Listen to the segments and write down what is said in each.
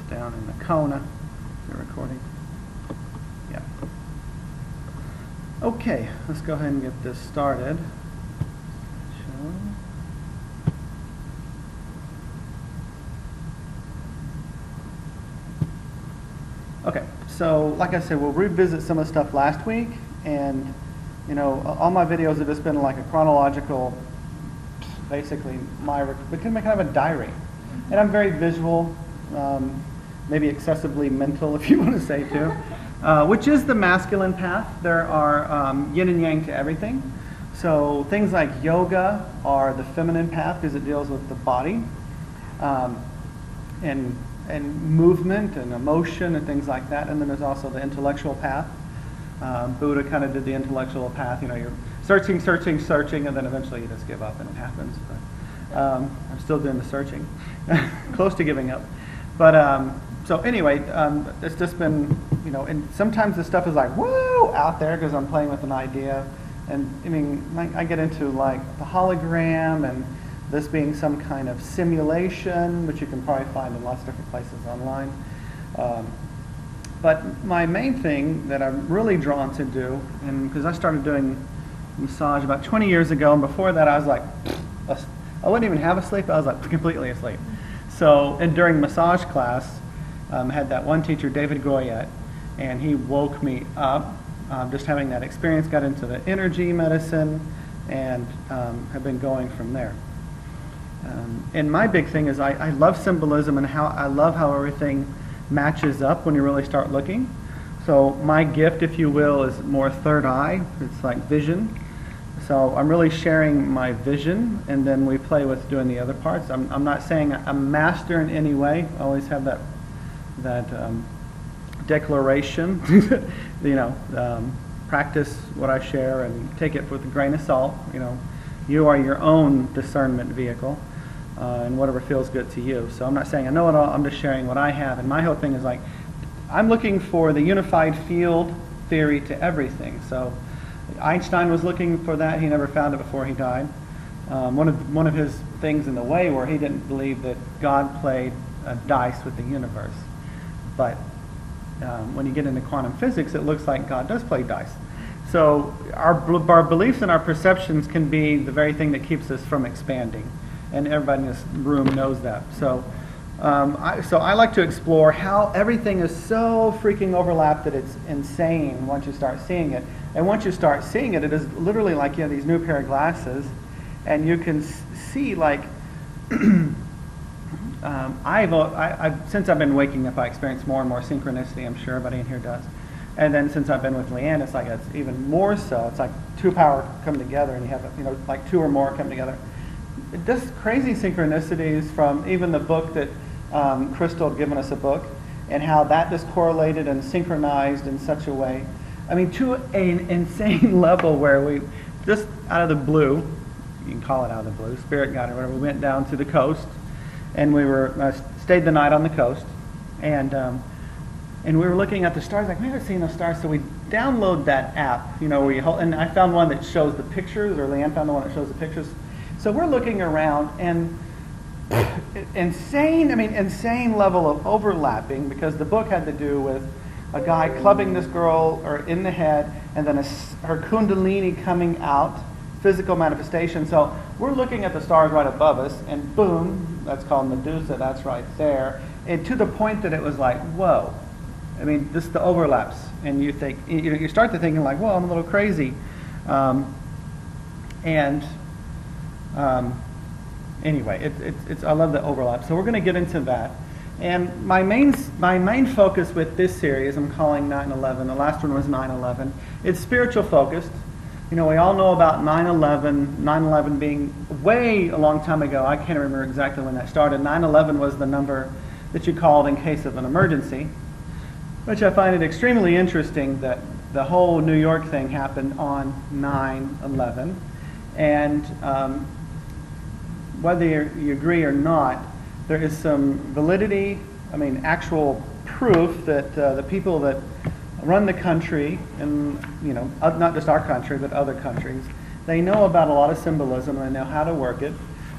down in the Kona. Is it recording? Yeah. Okay, let's go ahead and get this started. Okay, so like I said, we'll revisit some of the stuff last week, and you know, all my videos have just been like a chronological, basically become kind of a diary. And I'm very visual, maybe excessively mental, if you want to say too, which is the masculine path. There are yin and yang to everything. So things like yoga are the feminine path because it deals with the body and movement and emotion and things like that. And then there's also the intellectual path. Buddha kind of did the intellectual path. You know, you're searching, and then eventually you just give up and it happens. But I'm still doing the searching, close to giving up. But so anyway, it's just been, you know, and sometimes the stuff is like, whoa, out there because I'm playing with an idea. And I mean, like, I get into like the hologram and this being some kind of simulation, which you can probably find in lots of different places online. But my main thing that I'm really drawn to do, and because I started doing massage about 20 years ago, and before that I was like, I wouldn't even have a sleep, I was like completely asleep. So, and during massage class, I had that one teacher, David Goyette, and he woke me up, just having that experience, got into the energy medicine, and have been going from there. And my big thing is I love symbolism and I love how everything matches up when you really start looking. So my gift, if you will, is more third eye. It's like vision. So I'm really sharing my vision, and then we play with doing the other parts. I'm not saying I'm master in any way. I always have that declaration, you know, practice what I share and take it with a grain of salt. You know, you are your own discernment vehicle. And whatever feels good to you. So I'm not saying I know it all, I'm just sharing what I have. And my whole thing is like, I'm looking for the unified field theory to everything. So Einstein was looking for that. He never found it before he died. One of his things in the way where he didn't believe that God played dice with the universe. But when you get into quantum physics, it looks like God does play dice. So our beliefs and our perceptions can be the very thing that keeps us from expanding. And everybody in this room knows that. So, I like to explore how everything is so freaking overlapped that it's insane once you start seeing it. And once you start seeing it, it is literally like you have these new pair of glasses, and you can see like since I've been waking up, I experience more and more synchronicity. I'm sure everybody in here does. And then since I've been with Leanne, it's like it's even more so. It's like two power come together, and you have like two or more come together. Just crazy synchronicities from even the book that Crystal had given us a book, and how that just correlated and synchronized in such a way. I mean, to an insane level where we just out of the blue, you can call it out of the blue, spirit guide or whatever, we went down to the coast, and we were stayed the night on the coast, and we were looking at the stars, like, we haven't seen those stars, so we download that app, you know, where you hold, and I found one that shows the pictures, or Leanne found the one that shows the pictures. So we're looking around, and insane level of overlapping, because the book had to do with a guy clubbing this girl or in the head, and then her kundalini coming out, physical manifestation. So we're looking at the stars right above us, and boom, that's called Medusa, that's right there. And to the point that it was like, whoa. I mean, this the overlaps, and you think, you start to thinking like, well, I'm a little crazy. Anyway, I love the overlap. So we're going to get into that. And my main focus with this series, I'm calling 9/11. The last one was 9/11. It's spiritual focused. You know, we all know about 9/11. 9/11 being way a long time ago. I can't remember exactly when that started. 9/11 was the number that you called in case of an emergency, which I find it extremely interesting that the whole New York thing happened on 9/11. And whether you agree or not, there is some validity, actual proof that the people that run the country, and not just our country, but other countries, they know about a lot of symbolism and they know how to work it.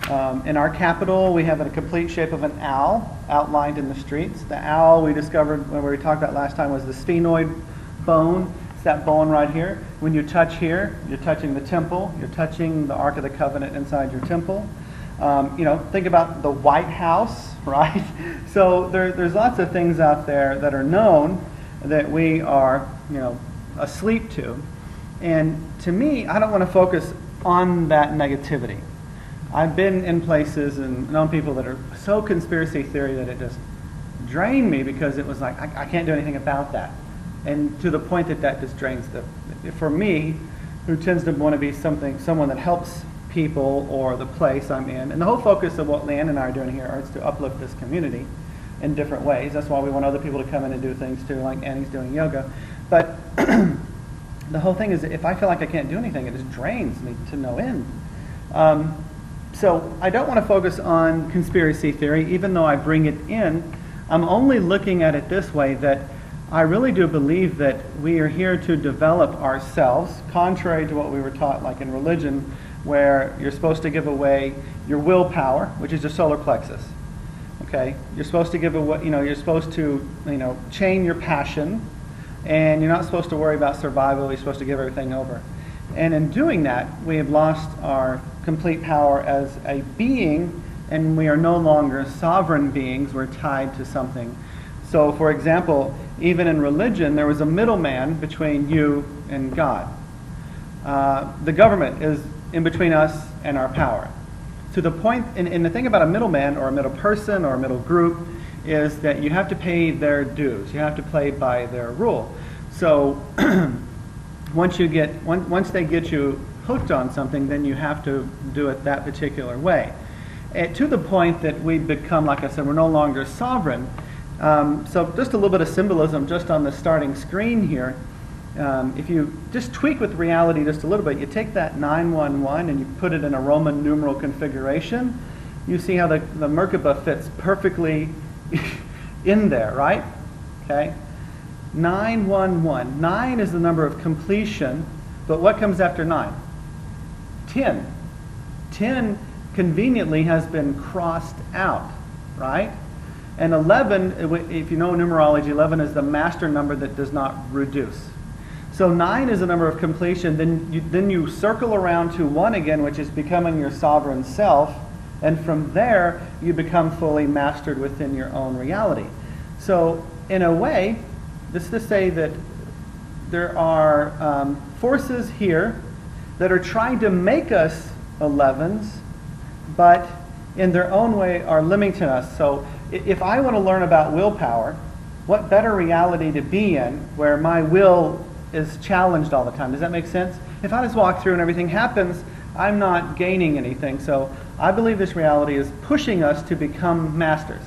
In our capital, we have a complete shape of an owl outlined in the streets. The owl we discovered when we talked about last time was the sphenoid bone. It's that bone right here. When you touch here, you're touching the temple. You're touching the Ark of the Covenant inside your temple. Think about the White House, right? So there's lots of things out there that are known that we are, asleep to. And to me, I don't want to focus on that negativity. I've been in places and known people that are so conspiracy theory that it just drained me because it was like, I can't do anything about that. And to the point that just drains for me, who tends to want to be someone that helps people or the place I'm in. And the whole focus of what Leanne and I are doing here is to uplift this community in different ways. That's why we want other people to come in and do things too, like Annie's doing yoga. But the whole thing is, if I feel like I can't do anything, it just drains me to no end. So I don't want to focus on conspiracy theory, even though I bring it in. I'm only looking at it this way, that I really do believe that we are here to develop ourselves, contrary to what we were taught like in religion, where you're supposed to give away your willpower, which is your solar plexus. Okay? You're supposed to give away, you're supposed to, chain your passion, and you're not supposed to worry about survival. You're supposed to give everything over. And in doing that, we have lost our complete power as a being, and we are no longer sovereign beings. We're tied to something. So, for example, even in religion, there was a middleman between you and God. The government is in between us and our power. To the point, and the thing about a middleman or a middle person or a middle group is that you have to pay their dues. You have to play by their rule. So once they get you hooked on something, then you have to do it that particular way. To the point that we become, like I said, we're no longer sovereign. So just a little bit of symbolism just on the starting screen here. If you just tweak with reality just a little bit, you take that 911 and you put it in a Roman numeral configuration, you see how the Merkaba fits perfectly in there, right? Okay? 911. 9 is the number of completion, but what comes after 9? 10. 10 conveniently has been crossed out, right? And 11, if you know numerology, 11 is the master number that does not reduce. So 9 is a number of completion. Then you circle around to 1 again, which is becoming your sovereign self. And from there, you become fully mastered within your own reality. So in a way, this is to say that there are forces here that are trying to make us 11s, but in their own way are limiting us. So if I want to learn about willpower, what better reality to be in where my will is challenged all the time? Does that make sense? If I just walk through and everything happens, I'm not gaining anything. So I believe this reality is pushing us to become masters.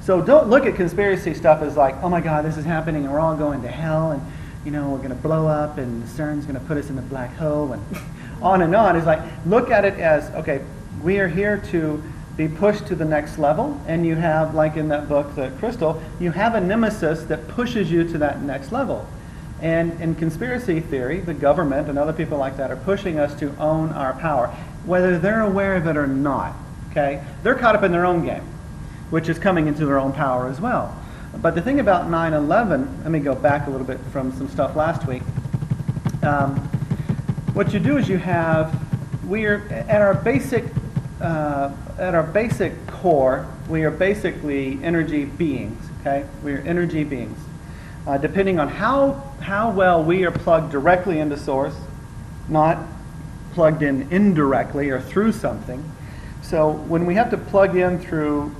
So don't look at conspiracy stuff as like, oh my God, this is happening and we're all going to hell and we're going to blow up and CERN's going to put us in the black hole and on and on. It's like, look at it as, okay, we are here to be pushed to the next level, and you have, like in that book, The Crystal, you have a nemesis that pushes you to that next level. And in conspiracy theory, the government and other people like that are pushing us to own our power, whether they're aware of it or not. Okay? They're caught up in their own game, which is coming into their own power as well. But the thing about 9/11, let me go back a little bit from some stuff last week. What you do is you have, we're at our basic core, we are basically energy beings. Okay? We are energy beings. Depending on how well we are plugged directly into source, not plugged in indirectly or through something. So when we have to plug in through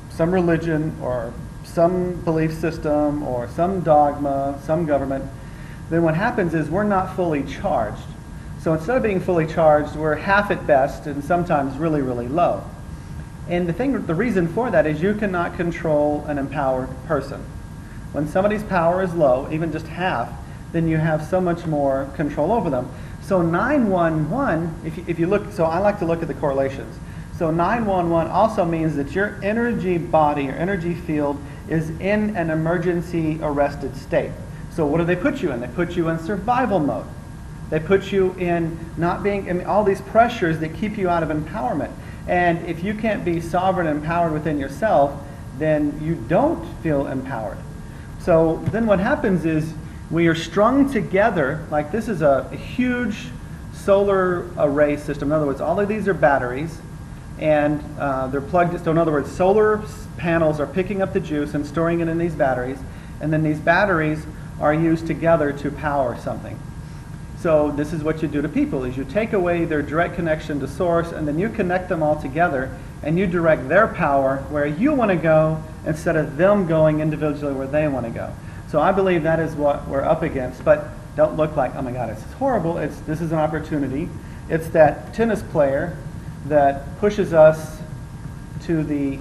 some religion or some belief system or some dogma, some government, then what happens is we're not fully charged. So instead of being fully charged, we're half at best and sometimes really, really low. And the reason for that is you cannot control an empowered person. When somebody's power is low, even just half, then you have so much more control over them. So 911, if you look, so I like to look at the correlations. So 911 also means that your energy body, your energy field, is in an emergency arrested state. So what do they put you in? They put you in survival mode. They put you in not being, all these pressures that keep you out of empowerment. And if you can't be sovereign and empowered within yourself, then you don't feel empowered. So then what happens is we are strung together, like this is a huge solar array system. In other words, all of these are batteries, and they're plugged in. So in other words, solar panels are picking up the juice and storing it in these batteries, and then these batteries are used together to power something. So this is what you do to people, is you take away their direct connection to source, and then you connect them all together, and you direct their power where you want to go instead of them going individually where they want to go. So I believe that is what we're up against, but don't look like, oh my God, it's horrible. This is an opportunity. It's that tennis player that pushes us to the,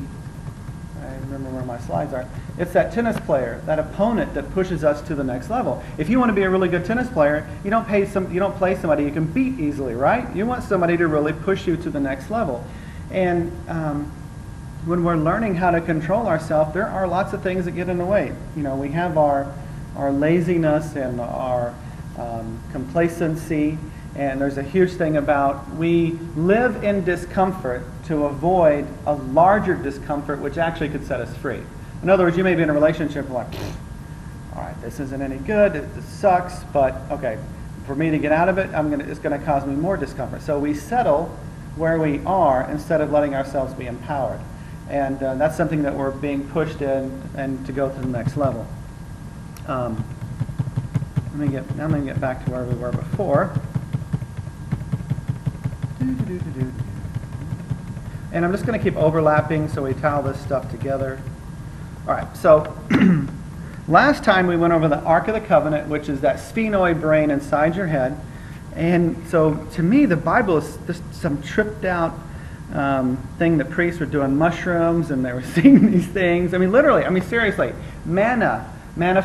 I remember where my slides are. It's that tennis player, that opponent that pushes us to the next level. If you want to be a really good tennis player, you don't play somebody you can beat easily, right? You want somebody to really push you to the next level. And when we're learning how to control ourselves, there are lots of things that get in the way. You know, we have our laziness and our complacency, and there's a huge thing about we live in discomfort to avoid a larger discomfort which actually could set us free. In other words, you may be in a relationship like, all right, this isn't any good, this sucks, but okay, for me to get out of it, it's going to cause me more discomfort. So we settle where we are instead of letting ourselves be empowered. And that's something that we're being pushed in and to go to the next level. I'm going to get back to where we were before. And I'm just going to keep overlapping so we tie all this stuff together. All right, so last time we went over the Ark of the Covenant, which is that sphenoid brain inside your head. And so to me, the Bible is just some tripped out thing that priests were doing mushrooms and they were seeing these things. I mean, literally, I mean, seriously, manna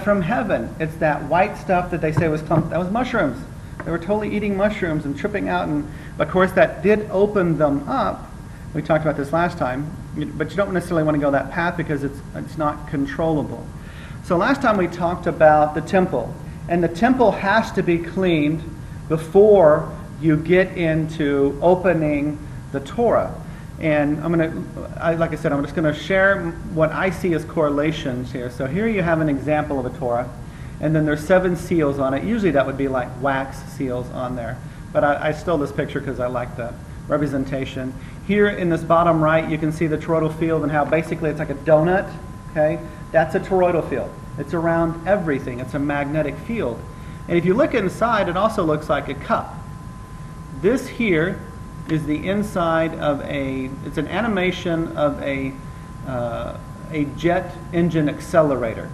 from heaven. It's that white stuff that they say that was mushrooms. They were totally eating mushrooms and tripping out. And of course, that did open them up. We talked about this last time, but you don't necessarily want to go that path because it's not controllable. So last time we talked about the temple, and the temple has to be cleaned before you get into opening the Torah. And like I said, I'm just going to share what I see as correlations here. So here you have an example of a Torah, and then there's 7 seals on it. Usually that would be like wax seals on there. But I stole this picture because I like the representation. Here in this bottom right, you can see the toroidal field and how basically it's like a donut. Okay, that's a toroidal field. It's around everything. It's a magnetic field. And if you look inside, it also looks like a cup. This here is the inside of it's an animation of a jet engine accelerator.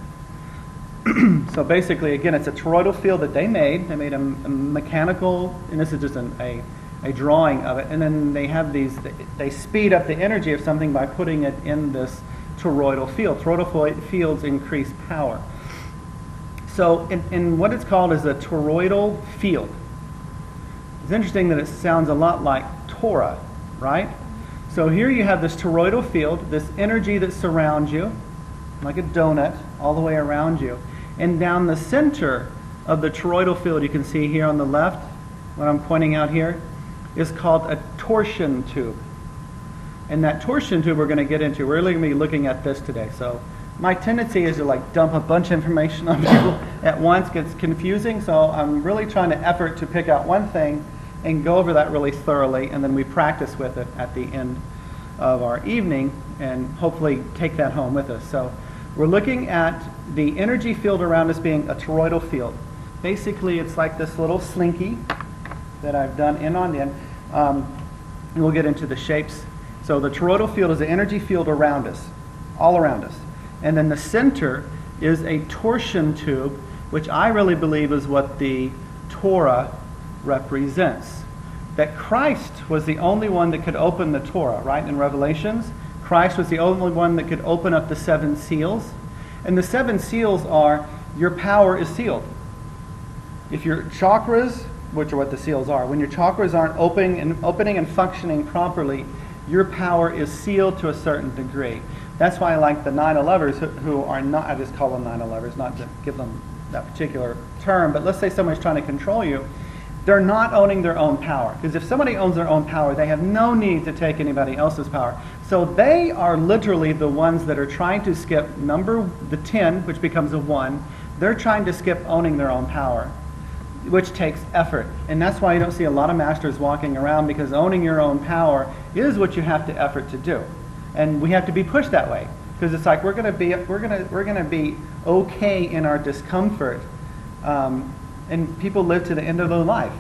So basically, again, it's a toroidal field that they made. They made a mechanical, and this is just a drawing of it. And then they have they speed up the energy of something by putting it in this toroidal field. Toroidal fields increase power. So in what it's called is a toroidal field. It's interesting that it sounds a lot like Torah, right? So here you have this toroidal field, this energy that surrounds you, like a donut, all the way around you. And down the center of the toroidal field, you can see here on the left, what I'm pointing out here, is called a torsion tube. And that torsion tube we're going to get into. We're really going to be looking at this today. So my tendency is to like dump a bunch of information on people at once. Gets confusing, so I'm really trying to effort to pick out one thing and go over that really thoroughly, and then we practice with it at the end of our evening and hopefully take that home with us. So we're looking at the energy field around us being a toroidal field. Basically, it's like this little slinky that I've done in on in. And we'll get into the shapes. So the toroidal field is the energy field around us, all around us. And then the center is a torsion tube, which I really believe is what the Torah represents. That Christ was the only one that could open the Torah, right? In Revelations, Christ was the only one that could open up the 7 seals. And the 7 seals are, your power is sealed. If your chakras, which are what the seals are, when your chakras aren't opening and functioning properly, your power is sealed to a certain degree. That's why I like the 9/11ers who are not, I just call them 9/11ers, not to give them that particular term, but let's say somebody's trying to control you. they're not owning their own power. Because if somebody owns their own power, they have no need to take anybody else's power. So they are literally the ones that are trying to skip the 10, which becomes a 1. They're trying to skip owning their own power, which takes effort. And that's why you don't see a lot of masters walking around, because owning your own power is what you have to effort to do. And we have to be pushed that way, because it's like we're going to be okay in our discomfort. And people live to the end of their life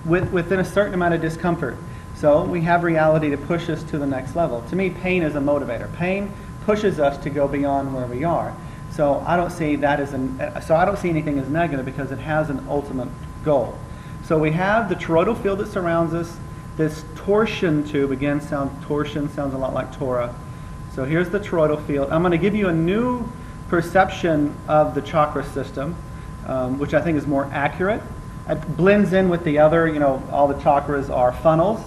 within a certain amount of discomfort. So we have reality to push us to the next level. To me, pain is a motivator. Pain pushes us to go beyond where we are. So I don't see that as I don't see anything as negative, because it has an ultimate goal. So we have the toroidal field that surrounds us. This torsion tube, again, torsion sounds a lot like Torah. So here's the toroidal field. I'm going to give you a new perception of the chakra system, which I think is more accurate. It blends in with the other, all the chakras are funnels.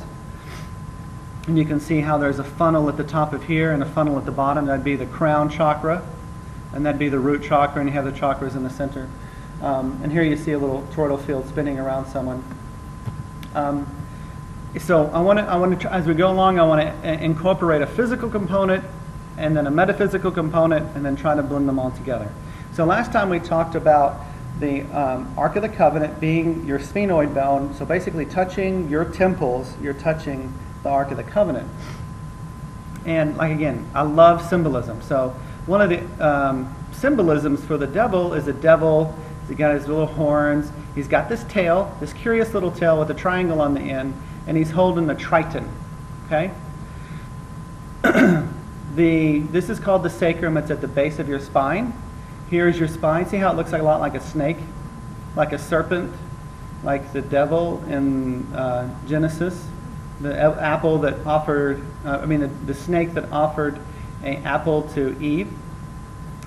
And you can see how there's a funnel at the top of here and a funnel at the bottom. That'd be the crown chakra, and that'd be the root chakra, and you have the chakras in the center. And here you see a little toroidal field spinning around someone. So I want to, as we go along, I want to incorporate a physical component and then a metaphysical component, and then try to blend them all together. So last time we talked about the Ark of the Covenant being your sphenoid bone. So basically touching your temples, you're touching the Ark of the Covenant. And like again, I love symbolism. So one of the symbolisms for the devil is a devil. He's got his little horns. He's got this tail, this curious little tail with a triangle on the end, and he's holding the triton. Okay? This is called the sacrum. It's at the base of your spine. Here's your spine. See how it looks like a lot like a snake, like a serpent, like the devil in Genesis, the apple that offered, the snake that offered an apple to Eve.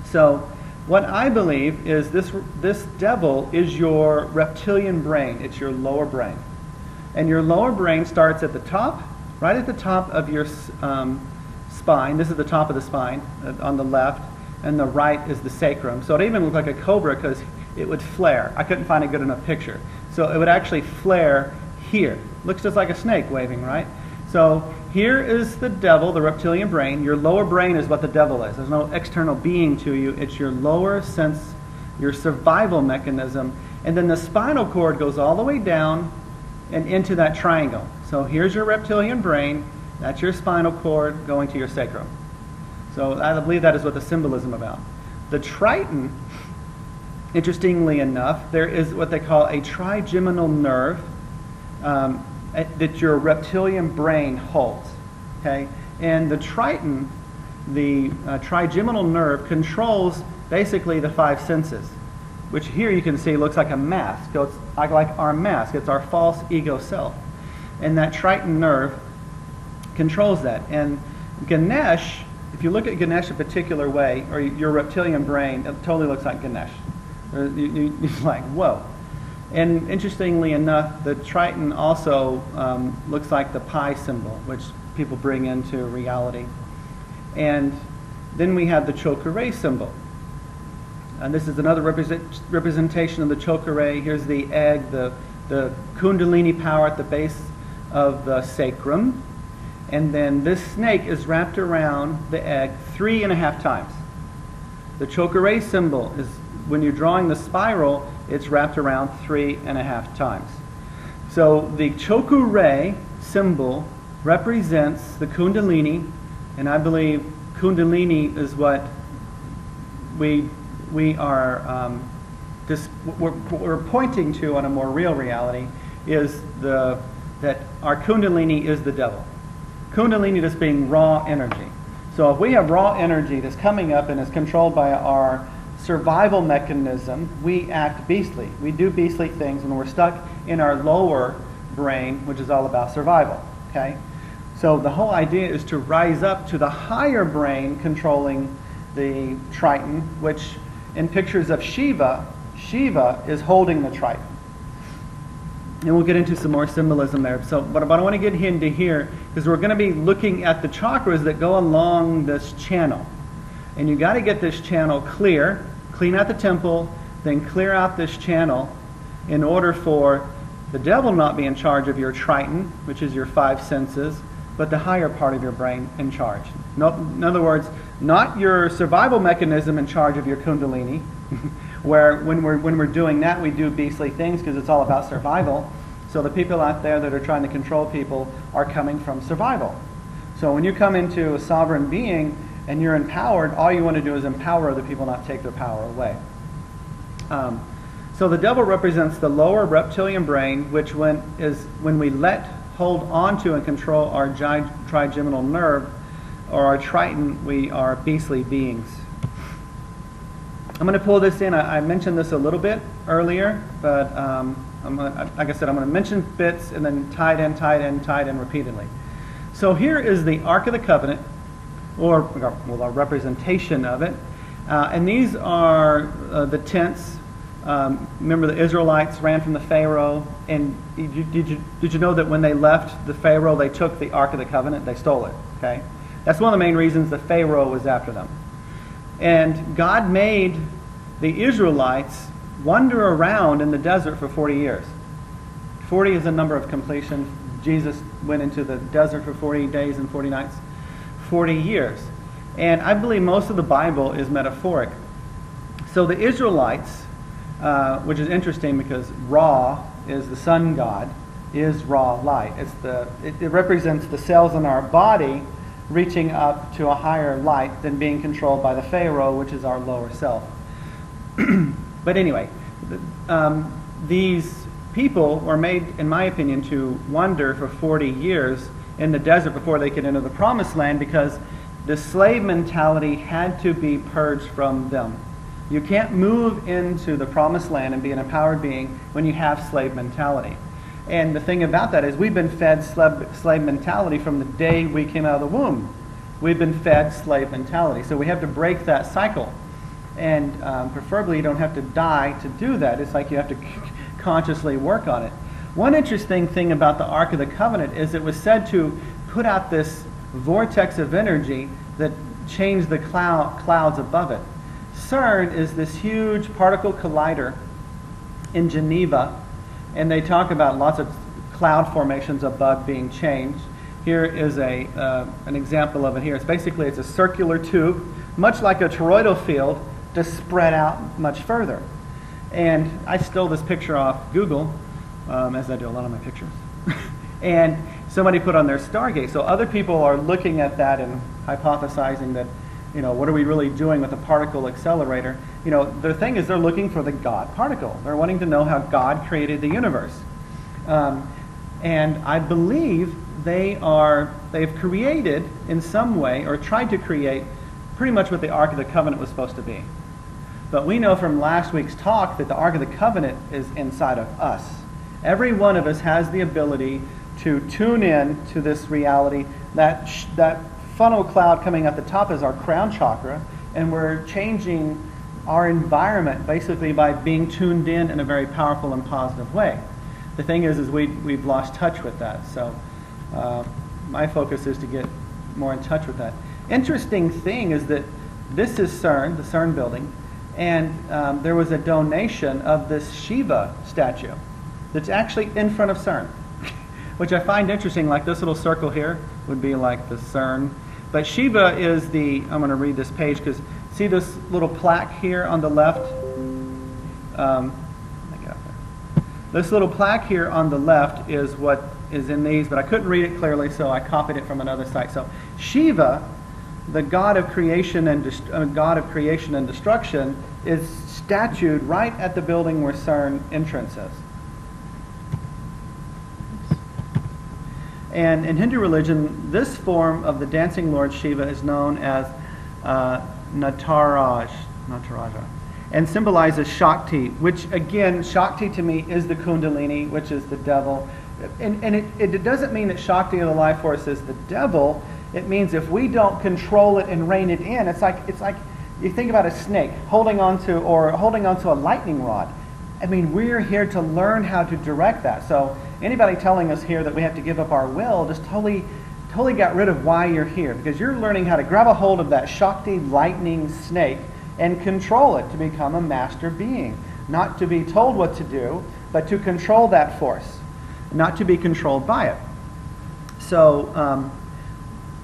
So what I believe is this devil is your reptilian brain. It's your lower brain. And your lower brain starts at the top, right at the top of your spine. This is the top of the spine on the left, and the right is the sacrum. So it even looked like a cobra because it would flare. I couldn't find a good enough picture. So it would actually flare here. Looks just like a snake waving, right? So here is the devil, the reptilian brain. Your lower brain is what the devil is. There's no external being to you. It's your lower sense, your survival mechanism. And then the spinal cord goes all the way down and into that triangle. So here's your reptilian brain. That's your spinal cord going to your sacrum. So I believe that is what the symbolism about. The triton, interestingly enough, there is what they call a trigeminal nerve that your reptilian brain holds. Okay, and the triton, the trigeminal nerve, controls basically the 5 senses, which here you can see looks like a mask. So it's like our mask. It's our false ego self, and that triton nerve controls that. And Ganesh, if you look at Ganesh a particular way, or your reptilian brain, it totally looks like Ganesh. You're like, whoa. And interestingly enough, the triton also looks like the pi symbol, which people bring into reality. And then we have the chokure symbol. And this is another representation of the chokure. Here's the egg, the kundalini power at the base of the sacrum. And then this snake is wrapped around the egg 3.5 times. The chokure symbol is, when you're drawing the spiral, it's wrapped around 3.5 times. So the chokure symbol represents the kundalini, and I believe kundalini is what we are we're pointing to on a more real reality, is that our kundalini is the devil. Kundalini just being raw energy. So if we have raw energy that's coming up and is controlled by our survival mechanism, we act beastly. We do beastly things when we're stuck in our lower brain, which is all about survival. Okay? So the whole idea is to rise up to the higher brain controlling the triton, which in pictures of Shiva, Shiva is holding the triton. And we'll get into some more symbolism there. So, but I want to get into here because we're going to be looking at the chakras that go along this channel. And you got to get this channel clear, clean out the temple, then clear out this channel in order for The devil will not be in charge of your triton, which is your 5 senses, but the higher part of your brain in charge. No, in other words, not your survival mechanism in charge of your kundalini, where when we're doing that, we do beastly things because it's all about survival. So the people out there that are trying to control people are coming from survival. So when you come into a sovereign being and you're empowered, all you want to do is empower other people, not take their power away. So the devil represents the lower reptilian brain, which when we hold on to and control our trigeminal nerve or our triton, we are beastly beings. I'm going to pull this in. I mentioned this a little bit earlier, but like I said, I'm going to mention bits and then tie it in repeatedly. So here is the Ark of the Covenant, or a representation of it. And these are the tents. Remember, the Israelites ran from the Pharaoh, and did you know that when they left the Pharaoh, they took the Ark of the Covenant? They stole it. Okay, that's one of the main reasons the Pharaoh was after them. And God made the Israelites wander around in the desert for 40 years. 40 is a number of completion. Jesus went into the desert for 40 days and 40 nights, 40 years. And I believe most of the Bible is metaphoric. So the Israelites, which is interesting because Ra is the sun god, is Ra light. It represents the cells in our body reaching up to a higher light than being controlled by the Pharaoh, which is our lower self. But anyway, these people were made, in my opinion, to wander for 40 years in the desert before they could enter the promised land, because the slave mentality had to be purged from them. You can't move into the promised land and be an empowered being when you have slave mentality. And the thing about that is we've been fed slave mentality from the day we came out of the womb. We've been fed slave mentality. So we have to break that cycle. And preferably you don't have to die to do that. It's like you have to consciously work on it. One interesting thing about the Ark of the Covenant is it was said to put out this vortex of energy that changed the clouds above it. CERN is this huge particle collider in Geneva, and they talk about lots of cloud formations above being changed. Here is an example of it here. It's a circular tube, much like a toroidal field, just spread out much further. And I stole this picture off Google, as I do a lot of my pictures. And somebody put on their Stargate. So other people are looking at that and hypothesizing that, what are we really doing with a particle accelerator? The thing is they're looking for the God particle. They're wanting to know how God created the universe. And I believe they've created in some way, or tried to create, pretty much what the Ark of the Covenant was supposed to be. But we know from last week's talk that the Ark of the Covenant is inside of us. Every one of us has the ability to tune in to this reality. That funnel cloud coming at the top is our crown chakra, and we're changing our environment basically by being tuned in a very powerful and positive way. The thing is we've lost touch with that. So my focus is to get more in touch with that. Interesting thing is that this is CERN, the CERN building, and there was a donation of this Shiva statue that's actually in front of CERN, which I find interesting. Like this little circle here would be like the CERN. But Shiva is I'm going to read this page because see this little plaque here on the left? This little plaque here on the left is what is in these, but I couldn't read it clearly, so I copied it from another site. So Shiva, the god of creation and destruction, is statued right at the building where CERN entrance is. And in Hindu religion, this form of the dancing Lord Shiva is known as Nataraja, and symbolizes Shakti, which again, Shakti to me is the Kundalini, which is the devil. And it doesn't mean that Shakti or the life force is the devil. It means if we don't control it and rein it in, it's like you think about a snake holding onto a lightning rod. I mean, we're here to learn how to direct that. So anybody telling us here that we have to give up our will just totally got rid of why you're here, because you're learning how to grab a hold of that Shakti lightning snake and control it to become a master being. Not to be told what to do, but to control that force. not to be controlled by it. So,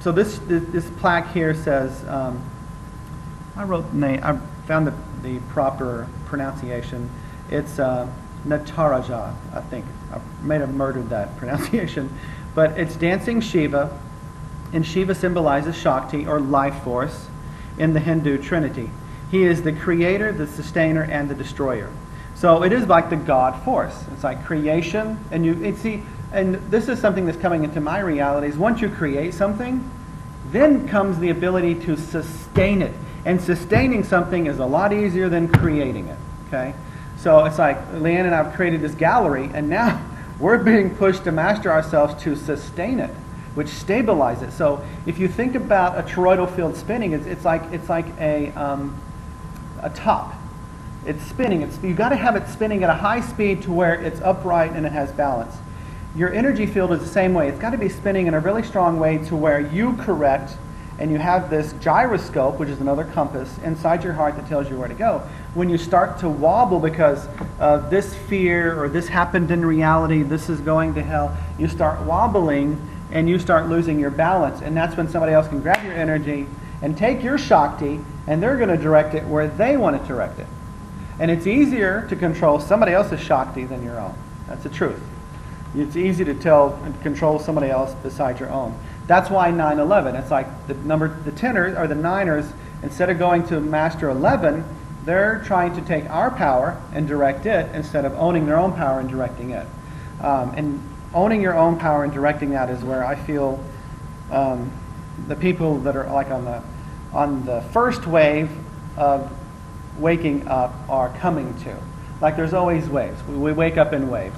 so this plaque here says, I wrote the name, I found the proper pronunciation. It's Nataraja, I think. I may have murdered that pronunciation. But it's dancing Shiva, and Shiva symbolizes Shakti, or life force, in the Hindu Trinity. He is the creator, the sustainer, and the destroyer. So it is like the God force. It's like creation, and see, and this is something that's coming into my realities. Once you create something, then comes the ability to sustain it. And sustaining something is a lot easier than creating it, okay? So it's like Leanne and I have created this gallery, and now we're being pushed to master ourselves to sustain it, which stabilizes it. So if you think about a toroidal field spinning, it's like a top. It's spinning. You've got to have it spinning at a high speed to where it's upright and it has balance. Your energy field is the same way. It's got to be spinning in a really strong way to where you correct, and you have this gyroscope, which is another compass, inside your heart that tells you where to go. When you start to wobble because of this fear, or this happened in reality, this is going to hell, you start wobbling and you start losing your balance. And that's when somebody else can grab your energy and take your Shakti, and they're going to direct it where they want to direct it. And it's easier to control somebody else's Shakti than your own. That's the truth. It's easy to tell and control somebody else besides your own. That's why 9/11. It's like the tenors or the niners, instead of going to master 11, they're trying to take our power and direct it instead of owning their own power and directing it. And owning your own power and directing that is where I feel the people that are like on the first wave of waking up are coming to. Like there's always waves. We wake up in waves.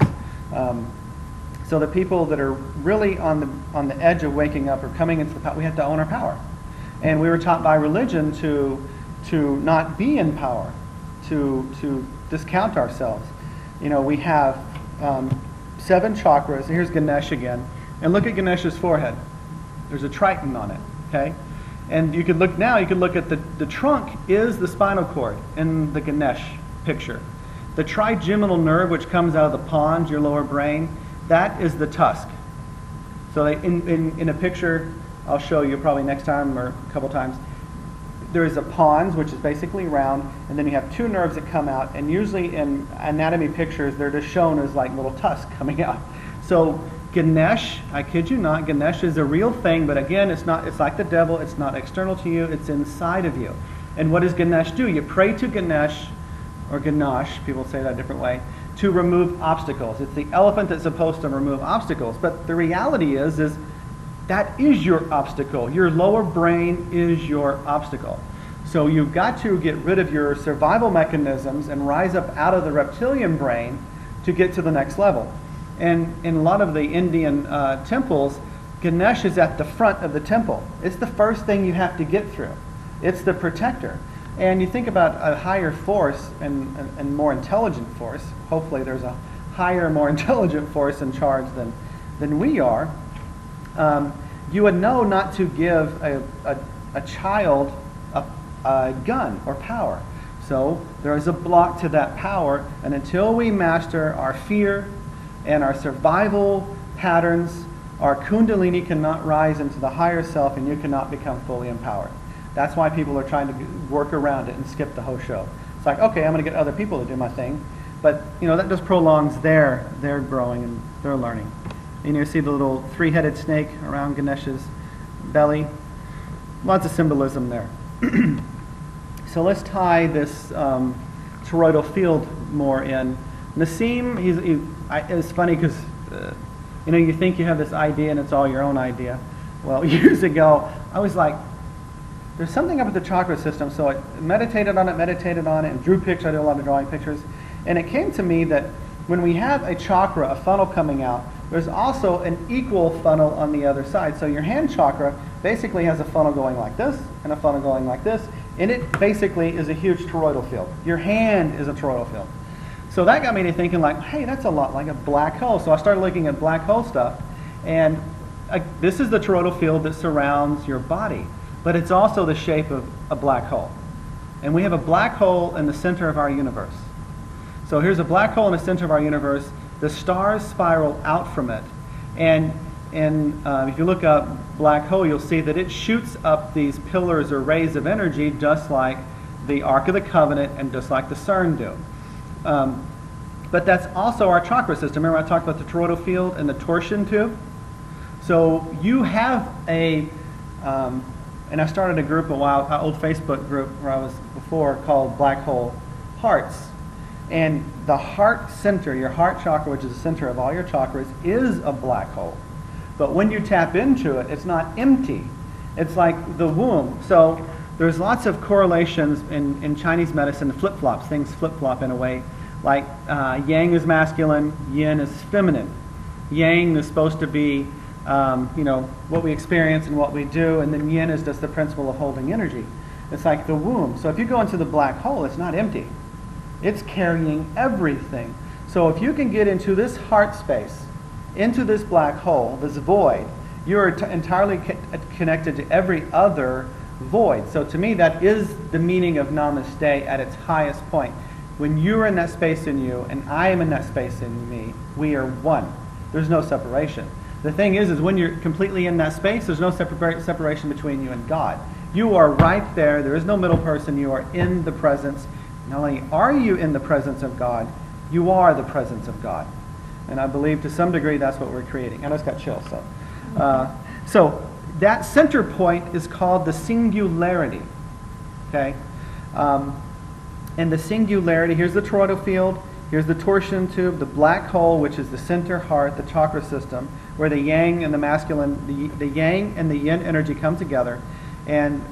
So the people that are really on the edge of waking up or coming into the power, we have to own our power. And we were taught by religion to not be in power, to discount ourselves. You know, we have 7 chakras. Here's Ganesh again. And look at Ganesh's forehead. There's a triton on it, okay? And you could look now, you could look at the trunk is the spinal cord in the Ganesh picture. The trigeminal nerve, which comes out of the pons, your lower brain, that is the tusk. So in a picture, I'll show you probably next time or a couple times, there is a pons, which is basically round, and then you have 2 nerves that come out, and usually in anatomy pictures, they're just shown as like little tusks coming out. So Ganesh, I kid you not, Ganesh is a real thing, but again, it's like the devil, it's not external to you, it's inside of you. And what does Ganesh do? You pray to Ganesh, or Ganesh, people say that a different way, to remove obstacles. It's the elephant that's supposed to remove obstacles, but the reality is that is your obstacle. Your lower brain is your obstacle. So you've got to get rid of your survival mechanisms and rise up out of the reptilian brain to get to the next level. And in a lot of the Indian temples, Ganesh is at the front of the temple. It's the first thing you have to get through. It's the protector. And you think about a higher force and more intelligent force. Hopefully there's a higher, more intelligent force in charge than we are. You would know not to give a child a gun or power. So there is a block to that power, and until we master our fear and our survival patterns, our kundalini cannot rise into the higher self, and you cannot become fully empowered. That's why people are trying to work around it and skip the whole show. It's like, okay, I'm going to get other people to do my thing, but you know that just prolongs their growing and their learning. And you see the little 3-headed snake around Ganesh's belly. Lots of symbolism there. So let's tie this toroidal field more in. Nassim, it's funny because you know, you think you have this idea and it's all your own idea. Well, years ago, I was like, there's something up with the chakra system, so I meditated on it, and drew pictures. I did a lot of drawing pictures. And it came to me that when we have a chakra, a funnel coming out, there's also an equal funnel on the other side. So your hand chakra basically has a funnel going like this, and a funnel going like this, and it basically is a huge toroidal field. Your hand is a toroidal field. So that got me to thinking like, hey, that's a lot like a black hole. So I started looking at black hole stuff, and this is the toroidal field that surrounds your body. But it's also the shape of a black hole. And we have a black hole in the center of our universe. So here's a black hole in the center of our universe. The stars spiral out from it, and if you look up black hole, you'll see that it shoots up these pillars or rays of energy just like the Ark of the Covenant and just like the CERN do. But that's also our chakra system. Remember I talked about the toroidal field and the torsion tube? So you have a, and I started a group an old Facebook group where I was before called Black Hole Hearts. And the heart center, your heart chakra, which is the center of all your chakras, is a black hole. But when you tap into it, it's not empty. It's like the womb. So there's lots of correlations in Chinese medicine, flip-flops. Things flip-flop in a way. Like yang is masculine, yin is feminine. Yang is supposed to be, what we experience and what we do, and then yin is just the principle of holding energy. It's like the womb. So if you go into the black hole, it's not empty. It's carrying everything. So if you can get into this heart space, into this black hole, this void, you're entirely connected to every other void. So to me, that is the meaning of Namaste at its highest point. When you're in that space in you, and I am in that space in me, we are one. There's no separation. The thing is when you're completely in that space, there's no separation between you and God. You are right there. There is no middle person. You are in the presence. Not only are you in the presence of God, you are the presence of God. And I believe to some degree that's what we're creating. I just got chills. So that center point is called the singularity. Okay? And the singularity, here's the toroidal field, here's the torsion tube, the black hole, which is the center heart, the chakra system, where the yang and the masculine, the yang and the yin energy come together. And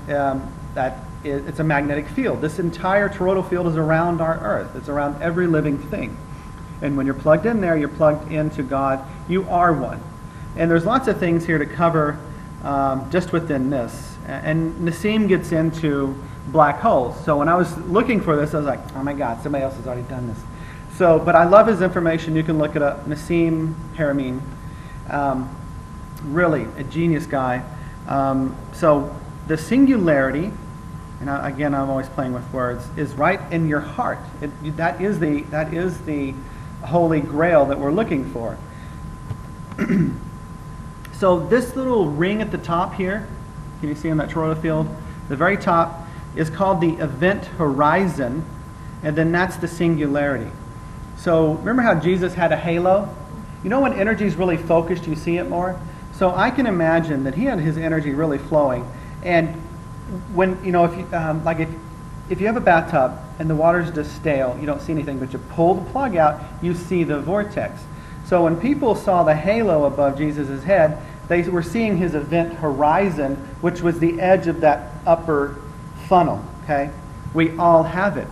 it's a magnetic field. This entire toroidal field is around our earth. It's around every living thing. And when you're plugged in there, you're plugged into God. You are one. And there's lots of things here to cover just within this. And Nassim gets into black holes. So when I was looking for this, I was like, oh my God, somebody else has already done this. So, but I love his information. You can look it up. Nassim Haramein. Really a genius guy. So the singularity, and again, I'm always playing with words, is right in your heart. That is the holy grail that we're looking for. So this little ring at the top here, can you see on that toroidal field? The very top is called the event horizon, and then that's the singularity. So remember how Jesus had a halo? You know when energy is really focused, you see it more? So I can imagine that he had his energy really flowing, and when, if you have a bathtub and the water's just stale, you don't see anything, but you pull the plug out, you see the vortex. So when people saw the halo above Jesus' head, they were seeing his event horizon, which was the edge of that upper funnel, okay? We all have it.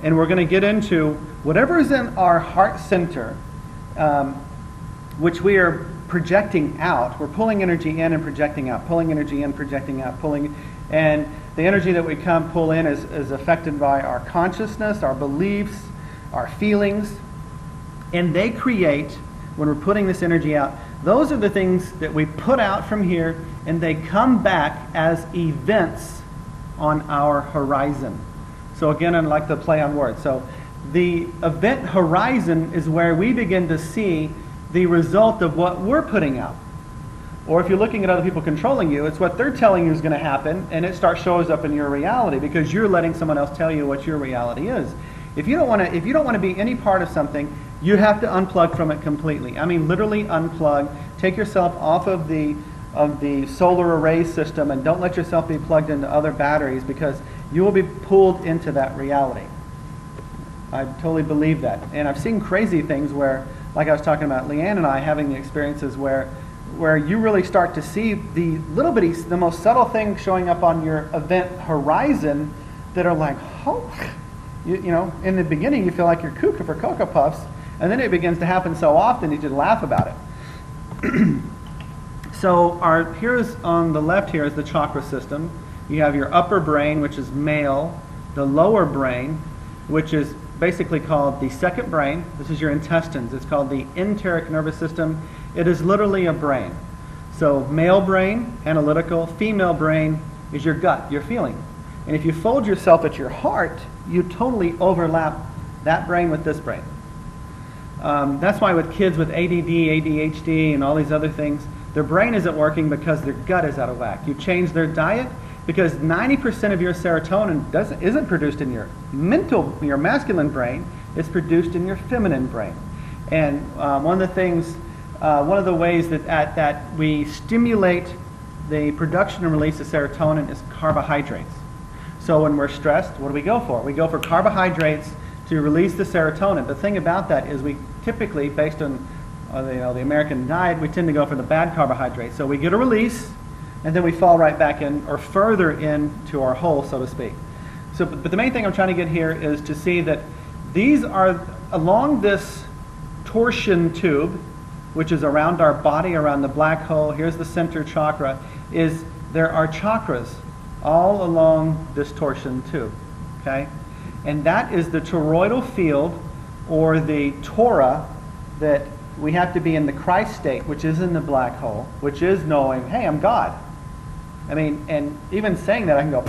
And we're going to get into whatever is in our heart center, which we are projecting out. We're pulling energy in and projecting out, pulling energy in, projecting out, pulling. And the energy that we pull in is affected by our consciousness, our beliefs, our feelings. And they create, when we're putting this energy out, those are the things that we put out from here, and they come back as events on our horizon. So again, I'd like to play on words. So the event horizon is where we begin to see the result of what we're putting out. Or if you're looking at other people controlling you, it's what they're telling you is going to happen, and it shows up in your reality because you're letting someone else tell you what your reality is. If you don't want to be any part of something, you have to unplug from it completely. I mean, literally unplug. Take yourself off of the solar array system, and don't let yourself be plugged into other batteries, because you will be pulled into that reality. I totally believe that. And I've seen crazy things where, like I was talking about Leanne and I having the experiences where you really start to see the most subtle things showing up on your event horizon that are like, oh, in the beginning you feel like you're cuckoo for Cocoa Puffs, and then it begins to happen so often you just laugh about it. So here's on the left here is the chakra system. You have your upper brain, which is male, the lower brain, which is basically called the second brain. This is your intestines. It's called the enteric nervous system. It is literally a brain. So male brain, analytical. Female brain is your gut, your feeling. And if you fold yourself at your heart, you totally overlap that brain with this brain. That's why with kids with ADD, ADHD, and all these other things, their brain isn't working because their gut is out of whack. You change their diet because 90% of your serotonin isn't produced in your masculine brain. It's produced in your feminine brain. And one of the ways that we stimulate the production and release of serotonin is carbohydrates. So when we're stressed, what do we go for? We go for carbohydrates to release the serotonin. The thing about that is we typically, based on the American diet, we tend to go for the bad carbohydrates. So we get a release, and then we fall right back in, or further into our hole, so to speak. So, but the main thing I'm trying to get here is to see that these are along this torsion tube, which is around our body, around the black hole. Here's the center chakra. There are chakras all along this torsion tube. Okay, and that is the toroidal field, or the Torah, that we have to be in the Christ state, which is in the black hole, which is knowing, hey, I'm God. I mean, and even saying that, I can go,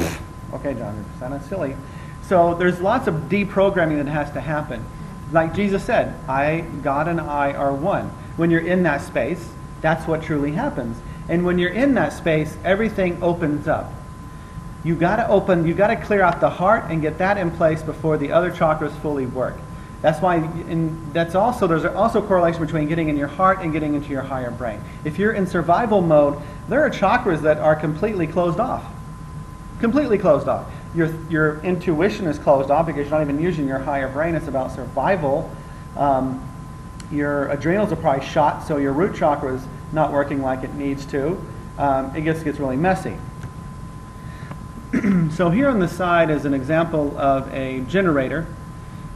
okay, John, you're sounding silly. So there's lots of deprogramming that has to happen. Like Jesus said, God and I are one. When you're in that space, that's what truly happens. And when you're in that space, everything opens up. You got to clear out the heart and get that in place before the other chakras fully work. That's why, there's also a correlation between getting in your heart and getting into your higher brain. If you're in survival mode, there are chakras that are completely closed off. Completely closed off. Your intuition is closed off because you're not even using your higher brain. It's about survival. Your adrenals are probably shot, so your root chakra is not working like it needs to. It gets really messy. So here on the side is an example of a generator.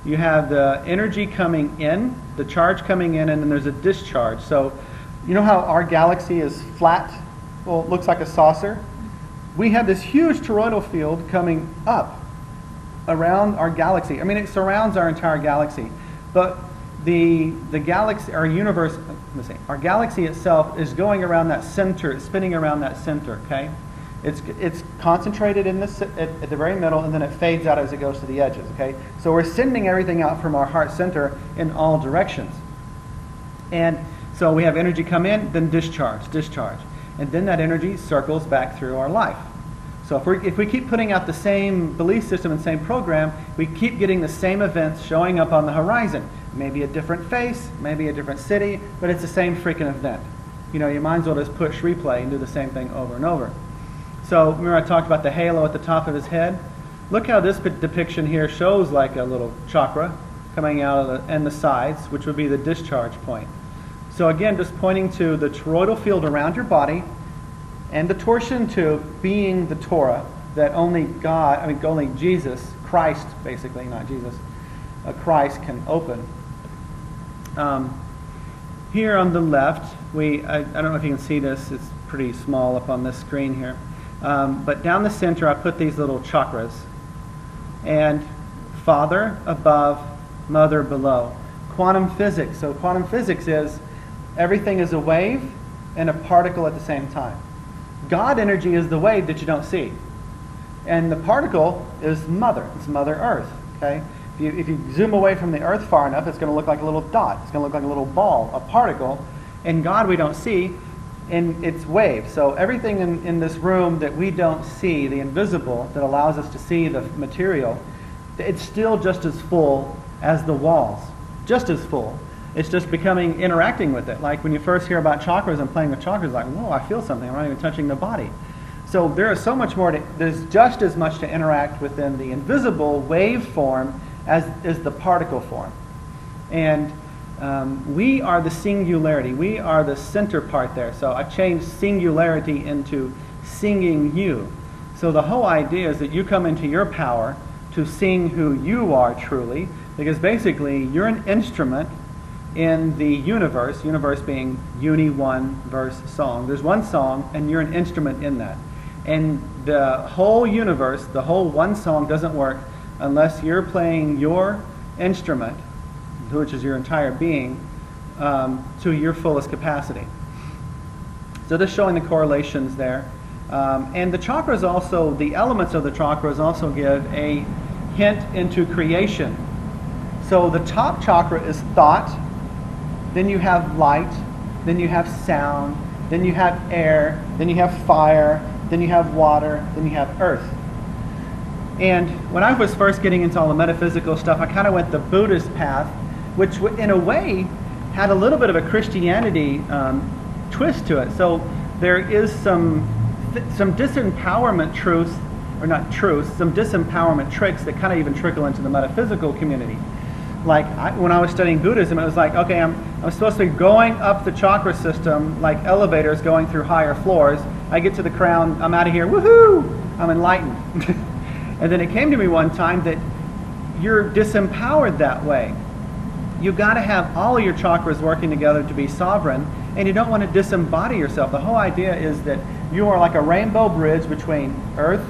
You have the energy coming in, the charge coming in, and then there's a discharge. So you know how our galaxy is flat? Well, it looks like a saucer. We have this huge toroidal field coming up around our galaxy. I mean, it surrounds our entire galaxy. But the galaxy, our universe, our galaxy itself is going around that center, it's spinning around that center, okay? It's concentrated in at the very middle, and then it fades out as it goes to the edges, okay? So we're sending everything out from our heart center in all directions. And so we have energy come in, then discharge. And then that energy circles back through our life. So if we keep putting out the same belief system and same program, we keep getting the same events showing up on the horizon. Maybe a different face, maybe a different city, but it's the same freaking event. You know, you might as well just push replay and do the same thing over and over. So remember I talked about the halo at the top of his head? Look how this depiction here shows like a little chakra coming out of and the sides, which would be the discharge point. So again, just pointing to the toroidal field around your body and the torsion tube being the Torah that only only Jesus, Christ basically, not Jesus, Christ can open. Here on the left, I don't know if you can see this, it's pretty small up on this screen here. But down the center, I put these little chakras. And Father above, Mother below. Quantum physics. So quantum physics is everything is a wave and a particle at the same time. God energy is the wave that you don't see. And the particle is Mother. It's Mother Earth. Okay? If you zoom away from the Earth far enough, it's going to look like a little dot. It's going to look like a little ball, a particle. And God we don't see. And it's waves. So everything in this room that we don't see, the invisible, that allows us to see the material, it's still just as full as the walls. Just as full. It's just interacting with it. Like when you first hear about chakras and playing with chakras, like, whoa, I feel something. I'm not even touching the body. So there is so much more, there's just as much to interact within the invisible wave form as is the particle form. And we are the singularity. We are the center part there. So I changed singularity into singing you. So the whole idea is that you come into your power to sing who you are truly, because basically you're an instrument in the universe being uni, one verse song. There's one song and you're an instrument in that. And the whole universe, the whole one song doesn't work unless you're playing your instrument, which is your entire being, to your fullest capacity. So just showing the correlations there. And the chakras also, the elements of the chakras also give a hint into creation. So the top chakra is thought, then you have light, then you have sound, then you have air, then you have fire, then you have water, then you have earth. And when I was first getting into all the metaphysical stuff, I kind of went the Buddhist path, which in a way had a little bit of a Christianity twist to it. So there is some disempowerment truths, or not truths, some disempowerment tricks that kind of even trickle into the metaphysical community. Like when I was studying Buddhism, it was like, okay, I'm supposed to be going up the chakra system like elevators going through higher floors. I get to the crown, I'm out of here, woohoo! I'm enlightened. And then it came to me one time that you're disempowered that way. You've got to have all of your chakras working together to be sovereign, and you don't want to disembody yourself. The whole idea is that you are like a rainbow bridge between earth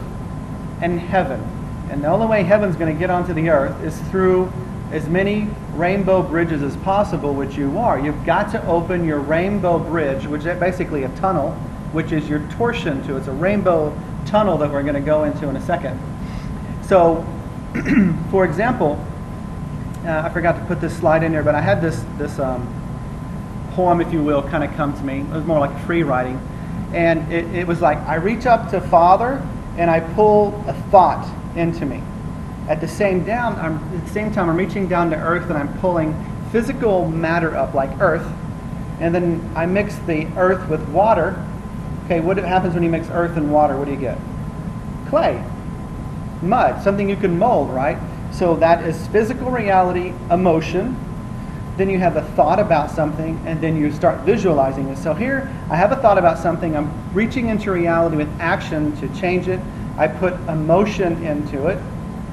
and heaven. And the only way heaven's going to get onto the earth is through as many rainbow bridges as possible, which you are. You've got to open your rainbow bridge, which is basically a tunnel, which is your torsion to. It's a rainbow tunnel that we're going to go into in a second. So, for example, I forgot to put this slide in here, but I had this poem, if you will, kind of come to me. It was more like free writing. And it was like, I reach up to Father, and I pull a thought into me. At the same time, I'm reaching down to earth, and I'm pulling physical matter up, like earth. And then I mix the earth with water. Okay, what happens when you mix earth and water? What do you get? Clay. Mud, something you can mold, right? So that is physical reality, emotion. Then you have a thought about something, and then you start visualizing it. So here, I have a thought about something. I'm reaching into reality with action to change it. I put emotion into it.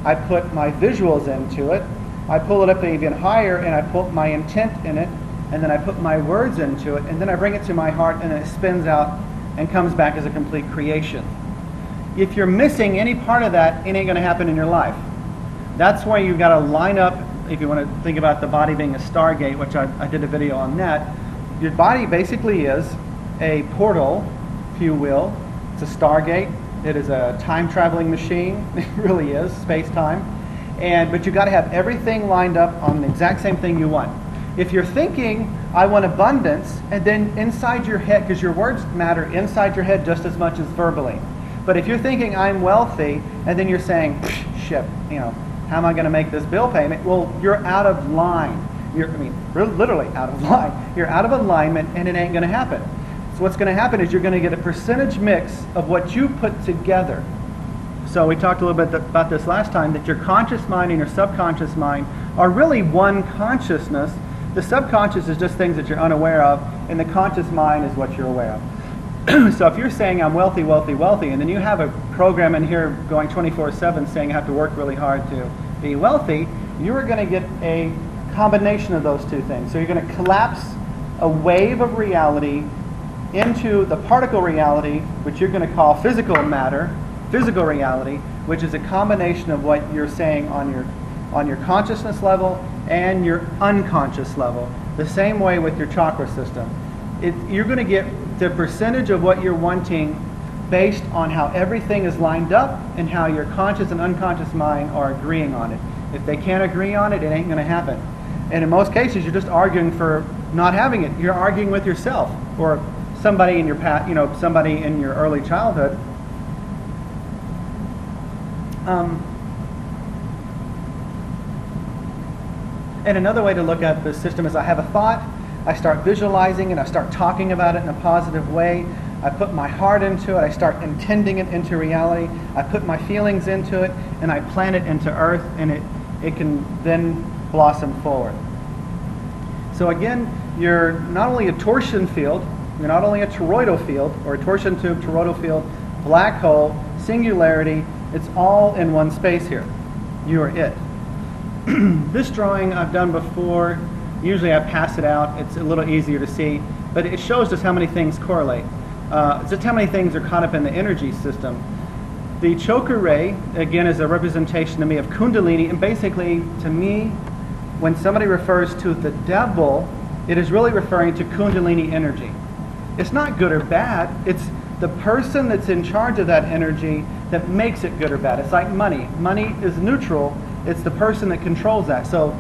I put my visuals into it. I pull it up even higher, and I put my intent in it. And then I put my words into it. And then I bring it to my heart, and then it spins out and comes back as a complete creation. If you're missing any part of that, it ain't going to happen in your life. That's why you've got to line up, if you want to think about the body being a stargate, which I did a video on that. Your body basically is a portal, if you will. It's a stargate. It is a time-traveling machine. It really is, space-time. But you've got to have everything lined up on the exact same thing you want. If you're thinking, I want abundance, and then inside your head, because your words matter inside your head just as much as verbally. But if you're thinking, I'm wealthy, and then you're saying, shit, how am I going to make this bill payment? Well, you're out of line. You're literally out of line. You're out of alignment, and it ain't going to happen. So what's going to happen is you're going to get a percentage mix of what you put together. So we talked a little bit about this last time, that your conscious mind and your subconscious mind are really one consciousness. The subconscious is just things that you're unaware of, and the conscious mind is what you're aware of. So if you're saying I'm wealthy, wealthy, wealthy, and then you have a program in here going 24/7 saying I have to work really hard to be wealthy, you're going to get a combination of those two things. So you're going to collapse a wave of reality into the particle reality, which you're going to call physical matter, physical reality, which is a combination of what you're saying on your consciousness level and your unconscious level. The same way with your chakra system. You're going to get the percentage of what you're wanting based on how everything is lined up and how your conscious and unconscious mind are agreeing on it. If they can't agree on it, it ain't going to happen. And in most cases, you're just arguing for not having it. You're arguing with yourself or somebody in your past, somebody in your early childhood. And another way to look at the system is I have a thought, I start visualizing and I start talking about it in a positive way. I put my heart into it, I start intending it into reality. I put my feelings into it, and I plant it into earth, and it can then blossom forward. So again, you're not only a torsion field, you're not only a toroidal field, or a torsion tube, toroidal field, black hole, singularity, it's all in one space here. You are it. This drawing I've done before. Usually I pass it out. It's a little easier to see, but it shows us how many things correlate. Just how many things are caught up in the energy system. The choker ray, again, is a representation to me of Kundalini, and basically, to me, when somebody refers to the devil, it is really referring to Kundalini energy. It's not good or bad. It's the person that's in charge of that energy that makes it good or bad. It's like money. Money is neutral. It's the person that controls that. So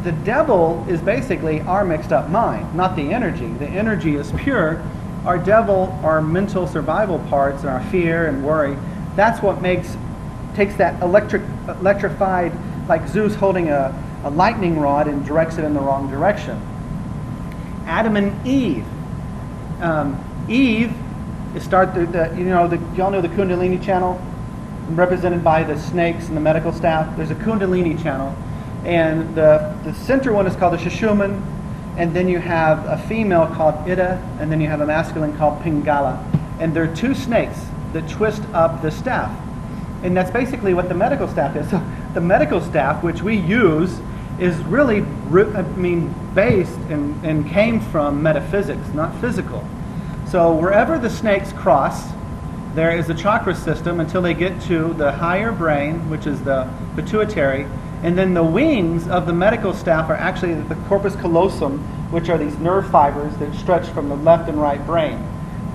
the devil is basically our mixed up mind, not the energy. The energy is pure. Our devil, our mental survival parts, and our fear and worry, that's what takes that electrified, like Zeus holding a lightning rod and directs it in the wrong direction. Adam and Eve. Eve, y'all know the Kundalini channel, represented by the snakes and the medical staff. There's a Kundalini channel, and the center one is called the Shushuman, and then you have a female called Ida, and then you have a masculine called Pingala, and there are two snakes that twist up the staff, and that's basically what the medical staff is. So the medical staff, which we use, is really, based and came from metaphysics, not physical. So wherever the snakes cross, there is a chakra system until they get to the higher brain, which is the pituitary, and then the wings of the medical staff are actually the corpus callosum, which are these nerve fibers that stretch from the left and right brain.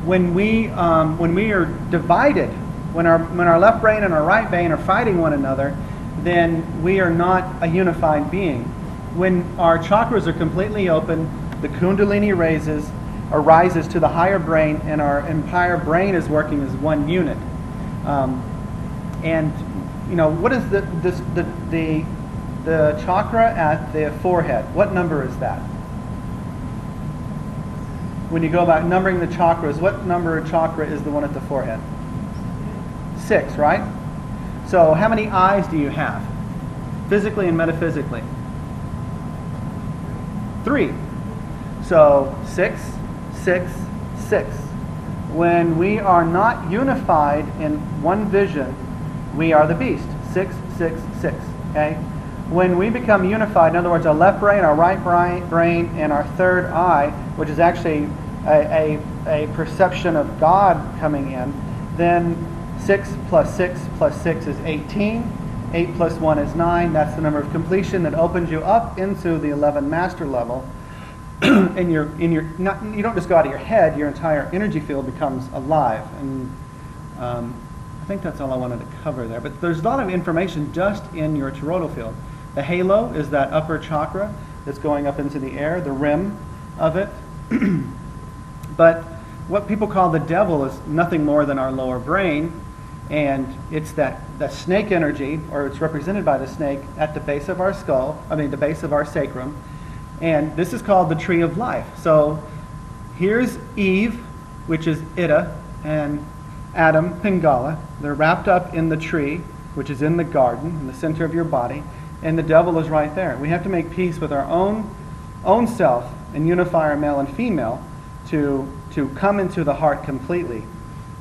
When we are divided, when our left brain and our right brain are fighting one another, then we are not a unified being. When our chakras are completely open, the Kundalini rises to the higher brain, and our entire brain is working as one unit. What is the chakra at the forehead? What number is that? When you go about numbering the chakras, what number of chakra is the one at the forehead? 6, right? So how many eyes do you have, physically and metaphysically? 3. So 6, 6, 6. When we are not unified in one vision, we are the beast. 6, 6, 6. Okay? When we become unified, in other words, our left brain, our right brain, and our third eye, which is actually a perception of God coming in, then 6 plus 6 plus 6 is 18. 8 plus 1 is 9. That's the number of completion that opens you up into the 11 master level. And you don't just go out of your head, your entire energy field becomes alive. And I think that's all I wanted to cover there. But there's a lot of information just in your toroidal field. The halo is that upper chakra that's going up into the air, the rim of it. But what people call the devil is nothing more than our lower brain, and it's that snake energy, or it's represented by the snake at the base of our skull, the base of our sacrum, and this is called the tree of life. So here's Eve, which is Ida, and Adam, Pingala. They're wrapped up in the tree, which is in the garden, in the center of your body, and the devil is right there. We have to make peace with our own self and unify our male and female to come into the heart completely.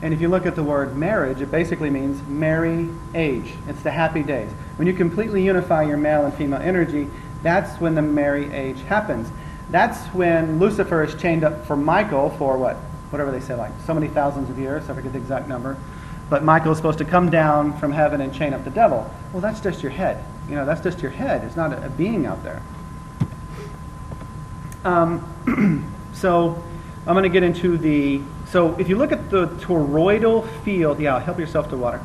And if you look at the word marriage, it basically means merry age. It's the happy days. When you completely unify your male and female energy, that's when the merry age happens. That's when Lucifer is chained up for Michael for whatever they say, like so many thousands of years. I forget the exact number. But Michael is supposed to come down from heaven and chain up the devil. Well, that's just your head. That's just your head. It's not a being out there. So I'm going to get into so if you look at the toroidal field, help yourself to water.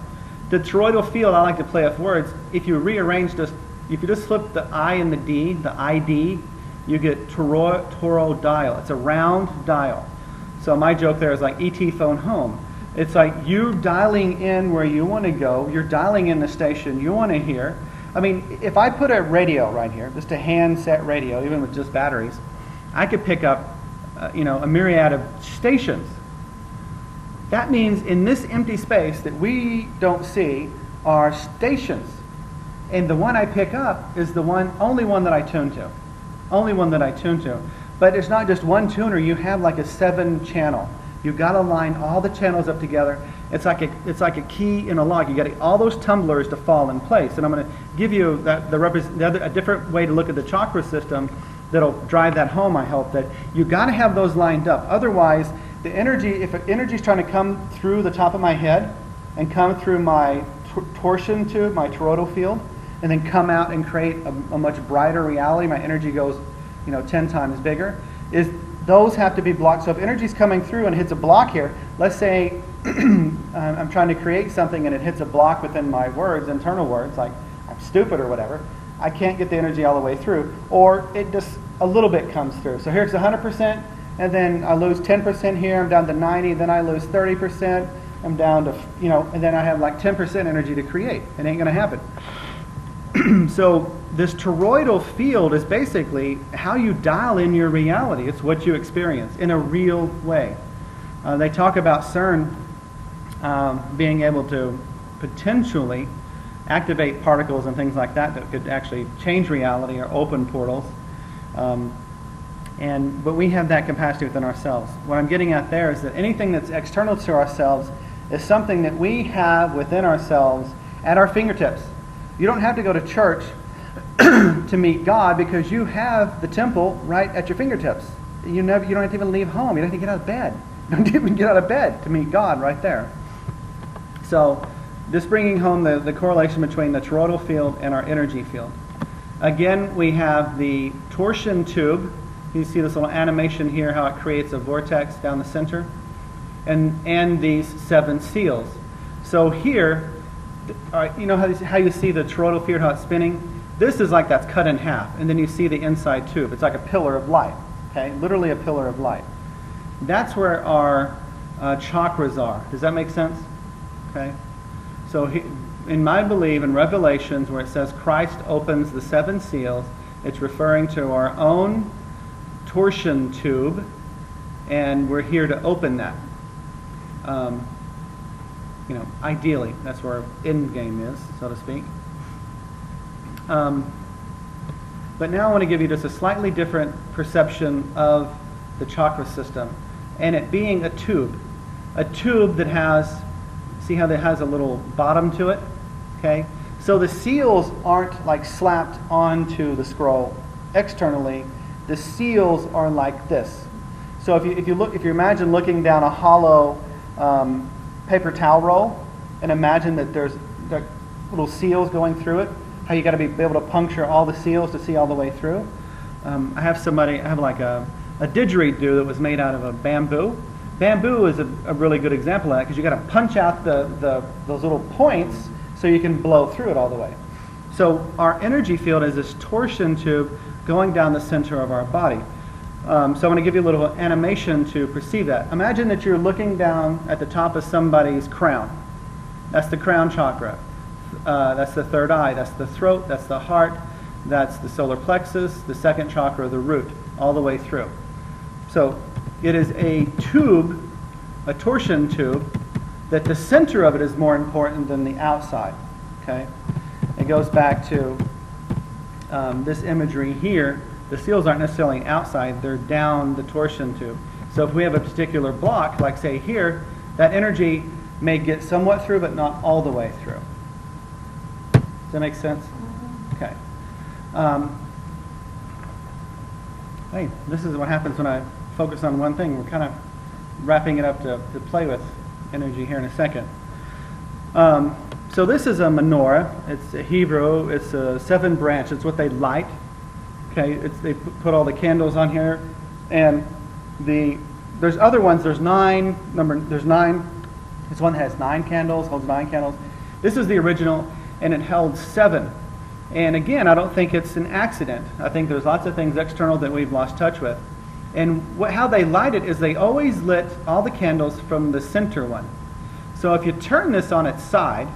The toroidal field, I like to play with words. If you rearrange this, if you just flip the I and the D, the ID, you get toroidal. It's a round dial. So my joke there is like ET phone home. It's like you dialing in where you want to go. You're dialing in the station you want to hear. If I put a radio right here, just a hand-set radio, even with just batteries, I could pick up a myriad of stations. That means in this empty space that we don't see are stations. And the one I pick up is the only one that I tune to. Only one that I tune to. But it's not just one tuner, you have like a 7-channel. You've got to line all the channels up together. It's like a key in a lock. You got all those tumblers to fall in place. And I'm going to give you a different way to look at the chakra system that'll drive that home, I hope, that you've got to have those lined up. Otherwise, the energy, if energy is trying to come through the top of my head and come through my torsion tube, my toroidal field, and then come out and create a much brighter reality, my energy goes 10 times bigger, those have to be blocked. So if energy is coming through and hits a block here, let's say I'm trying to create something and it hits a block within my words, internal words, like I'm stupid or whatever, I can't get the energy all the way through, or it just a little bit comes through. So here's 100%, and then I lose 10% here, I'm down to 90, then I lose 30%, I'm down to, and then I have like 10% energy to create. It ain't gonna happen. So this toroidal field is basically how you dial in your reality. It's what you experience in a real way. They talk about CERN being able to potentially activate particles and things like that that could actually change reality or open portals. But we have that capacity within ourselves. What I'm getting at there is that anything that's external to ourselves is something that we have within ourselves at our fingertips. You don't have to go to church to meet God, because you have the temple right at your fingertips. You don't have to even leave home. You don't have to get out of bed. You don't even get out of bed to meet God right there. So just bringing home the correlation between the toroidal field and our energy field. Again, we have the torsion tube. You see this little animation here, how it creates a vortex down the center. And these 7 seals. So here, you know how you see the toroidal field, how it's spinning? This is like that's cut in half, and then you see the inside tube. It's like a pillar of light, okay? Literally a pillar of light. That's where our chakras are. Does that make sense? Okay. So in my belief in Revelations, where it says Christ opens the 7 seals, it's referring to our own torsion tube, and we're here to open that. Ideally, that's where our end game is, so to speak. But now I want to give you just a slightly different perception of the chakra system, and it being a tube that has, see how that has a little bottom to it? Okay, so the seals aren't like slapped onto the scroll externally. The seals are like this. So if you imagine looking down a hollow paper towel roll, and imagine that there's little seals going through it, how you got to be able to puncture all the seals to see all the way through. I have like a didgeridoo that was made out of a bamboo. Bamboo is a really good example of that, because you got to punch out those little points so you can blow through it all the way. So our energy field is this torsion tube going down the center of our body. So I want to give you a little animation to perceive that. Imagine that you're looking down at the top of somebody's crown. That's the crown chakra. That's the third eye. That's the throat. That's the heart. That's the solar plexus, the second chakra, the root, all the way through. So it is a tube, a torsion tube, that the center of it is more important than the outside. Okay? It goes back to this imagery here. The seals aren't necessarily outside, they're down the torsion tube. So if we have a particular block, like say here, that energy may get somewhat through, but not all the way through. Does that make sense? Okay. Hey, this is what happens when I focus on one thing. We're kind of wrapping it up to play with energy here in a second. So this is a menorah. It's a Hebrew. It's a 7 branch. It's what they light. Okay, they put all the candles on here, and there's other ones. There's 9. There's 9. This one has 9 candles. Holds 9 candles. This is the original, and it held 7. And again, I don't think it's an accident. I think there's lots of things external that we've lost touch with. And how they light it is they always lit all the candles from the center one. So if you turn this on its side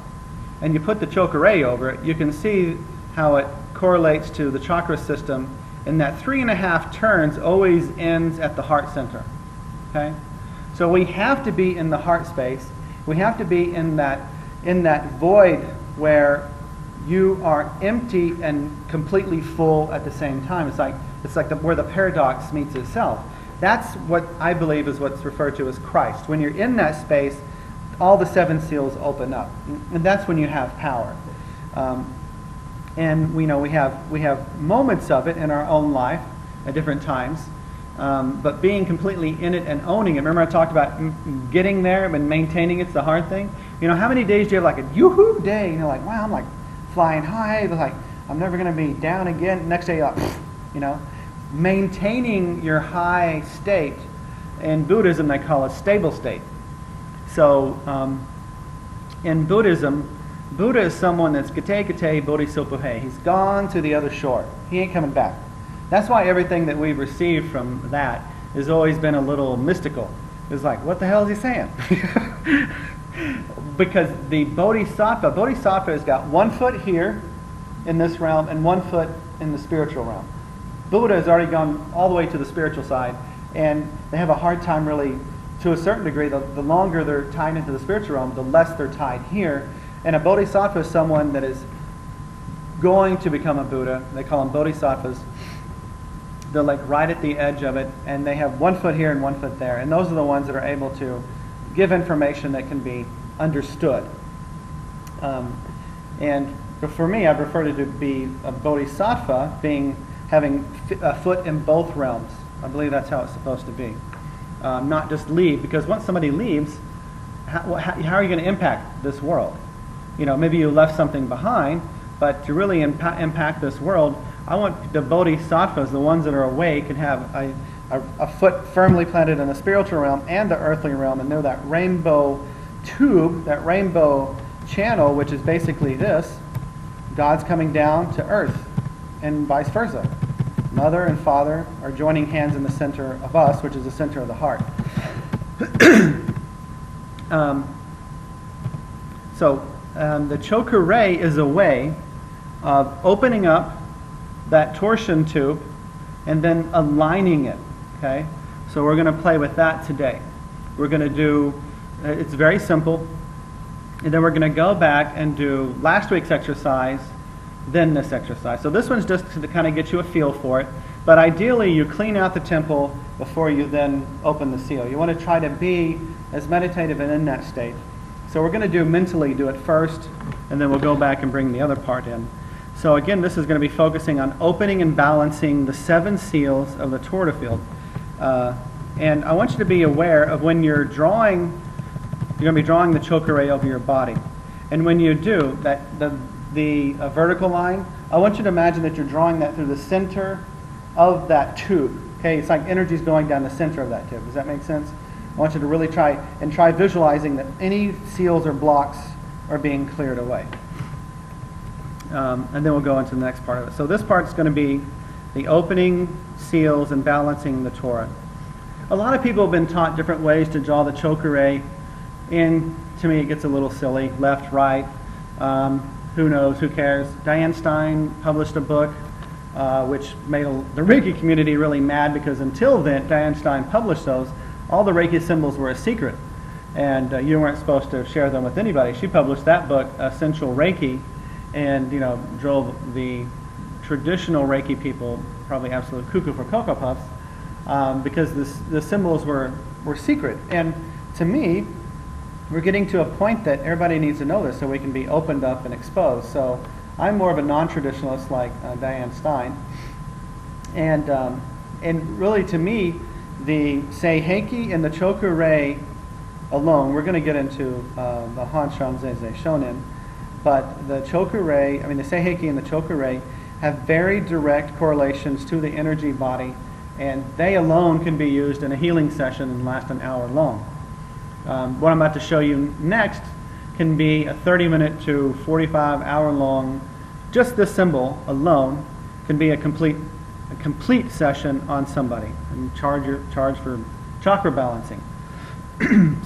and you put the chokeray over it, you can see how it correlates to the chakra system, and that 3.5 turns always ends at the heart center. Okay? So we have to be in the heart space. We have to be in that void where you are empty and completely full at the same time. It's like where the paradox meets itself. That's what I believe is what's referred to as Christ. When you're in that space, all the 7 seals open up, and that's when you have power. And we know we have moments of it in our own life at different times, but being completely in it and owning it. Remember I talked about getting there and maintaining it's the hard thing. You know, how many days do you have like a yoo-hoo day? And you're like, wow, I'm like flying high. Like I'm never going to be down again. Next day, you're like, you know, maintaining your high state. In Buddhism, they call it stable state. So in Buddhism, Buddha is someone that's gate gate bodhisattva. He's gone to the other shore. He ain't coming back. That's why everything that we've received from that has always been a little mystical. It's like, what the hell is he saying? Because the bodhisattva has got 1 foot here in this realm and 1 foot in the spiritual realm. Buddha has already gone all the way to the spiritual side, and they have a hard time really, to a certain degree, the longer they're tied into the spiritual realm, the less they're tied here. And a bodhisattva is someone that is going to become a Buddha. They call them bodhisattvas. They're like right at the edge of it, and they have 1 foot here and 1 foot there. And those are the ones that are able to give information that can be understood. And for me, I prefer to be a bodhisattva, having a foot in both realms. I believe that's how it's supposed to be. Not just leave, because once somebody leaves, how are you going to impact this world? You know, maybe you left something behind, but to really impact this world, I want the bodhisattvas, the ones that are awake and have a foot firmly planted in the spiritual realm and the earthly realm, and know that rainbow tube, that rainbow channel, which is basically this: God's coming down to earth, and vice versa. Mother and Father are joining hands in the center of us, which is the center of the heart. The chokurei is a way of opening up that torsion tube and then aligning it. Okay, so we're going to play with that today. We're going to do, it's very simple, and then we're going to go back and do last week's exercise, then this exercise. So this one's just to kind of get you a feel for it, but ideally you clean out the temple before you then open the seal. You want to try to be as meditative and in that state. So we're going to mentally do it first, and then we'll go back and bring the other part in. So again, this is going to be focusing on opening and balancing the 7 seals of the Torah field. And I want you to be aware of when you're drawing, you're going to be drawing the chokurei over your body. And when you do, the vertical line, I want you to imagine that you're drawing that through the center of that tube. Okay, it's like energy's going down the center of that tube. Does that make sense? I want you to really try visualizing that any seals or blocks are being cleared away. And then we'll go into the next part of it. So this part is going to be the opening seals and balancing the Torah. A lot of people have been taught different ways to draw the chokurei, and to me it gets a little silly. Left, right, who knows, who cares. Diane Stein published a book which made the Reiki community really mad, because until then, Diane Stein published those, all the Reiki symbols were a secret, and you weren't supposed to share them with anybody. She published that book, Essential Reiki, and drove the traditional Reiki people probably absolute cuckoo for Cocoa Puffs, because the symbols were secret. And to me, we're getting to a point that everybody needs to know this so we can be opened up and exposed. So I'm more of a non-traditionalist like Diane Stein. And really, to me, the Seiheki and the Chokurei alone, we're going to get into the Hanshan Zeze Shonin, but the Chokurei, the Seiheki and the Chokurei have very direct correlations to the energy body, and they alone can be used in a healing session and last an hour long. What I'm about to show you next can be a 30-minute to 45-hour long, just this symbol alone can be a complete session on somebody, and charge for chakra balancing.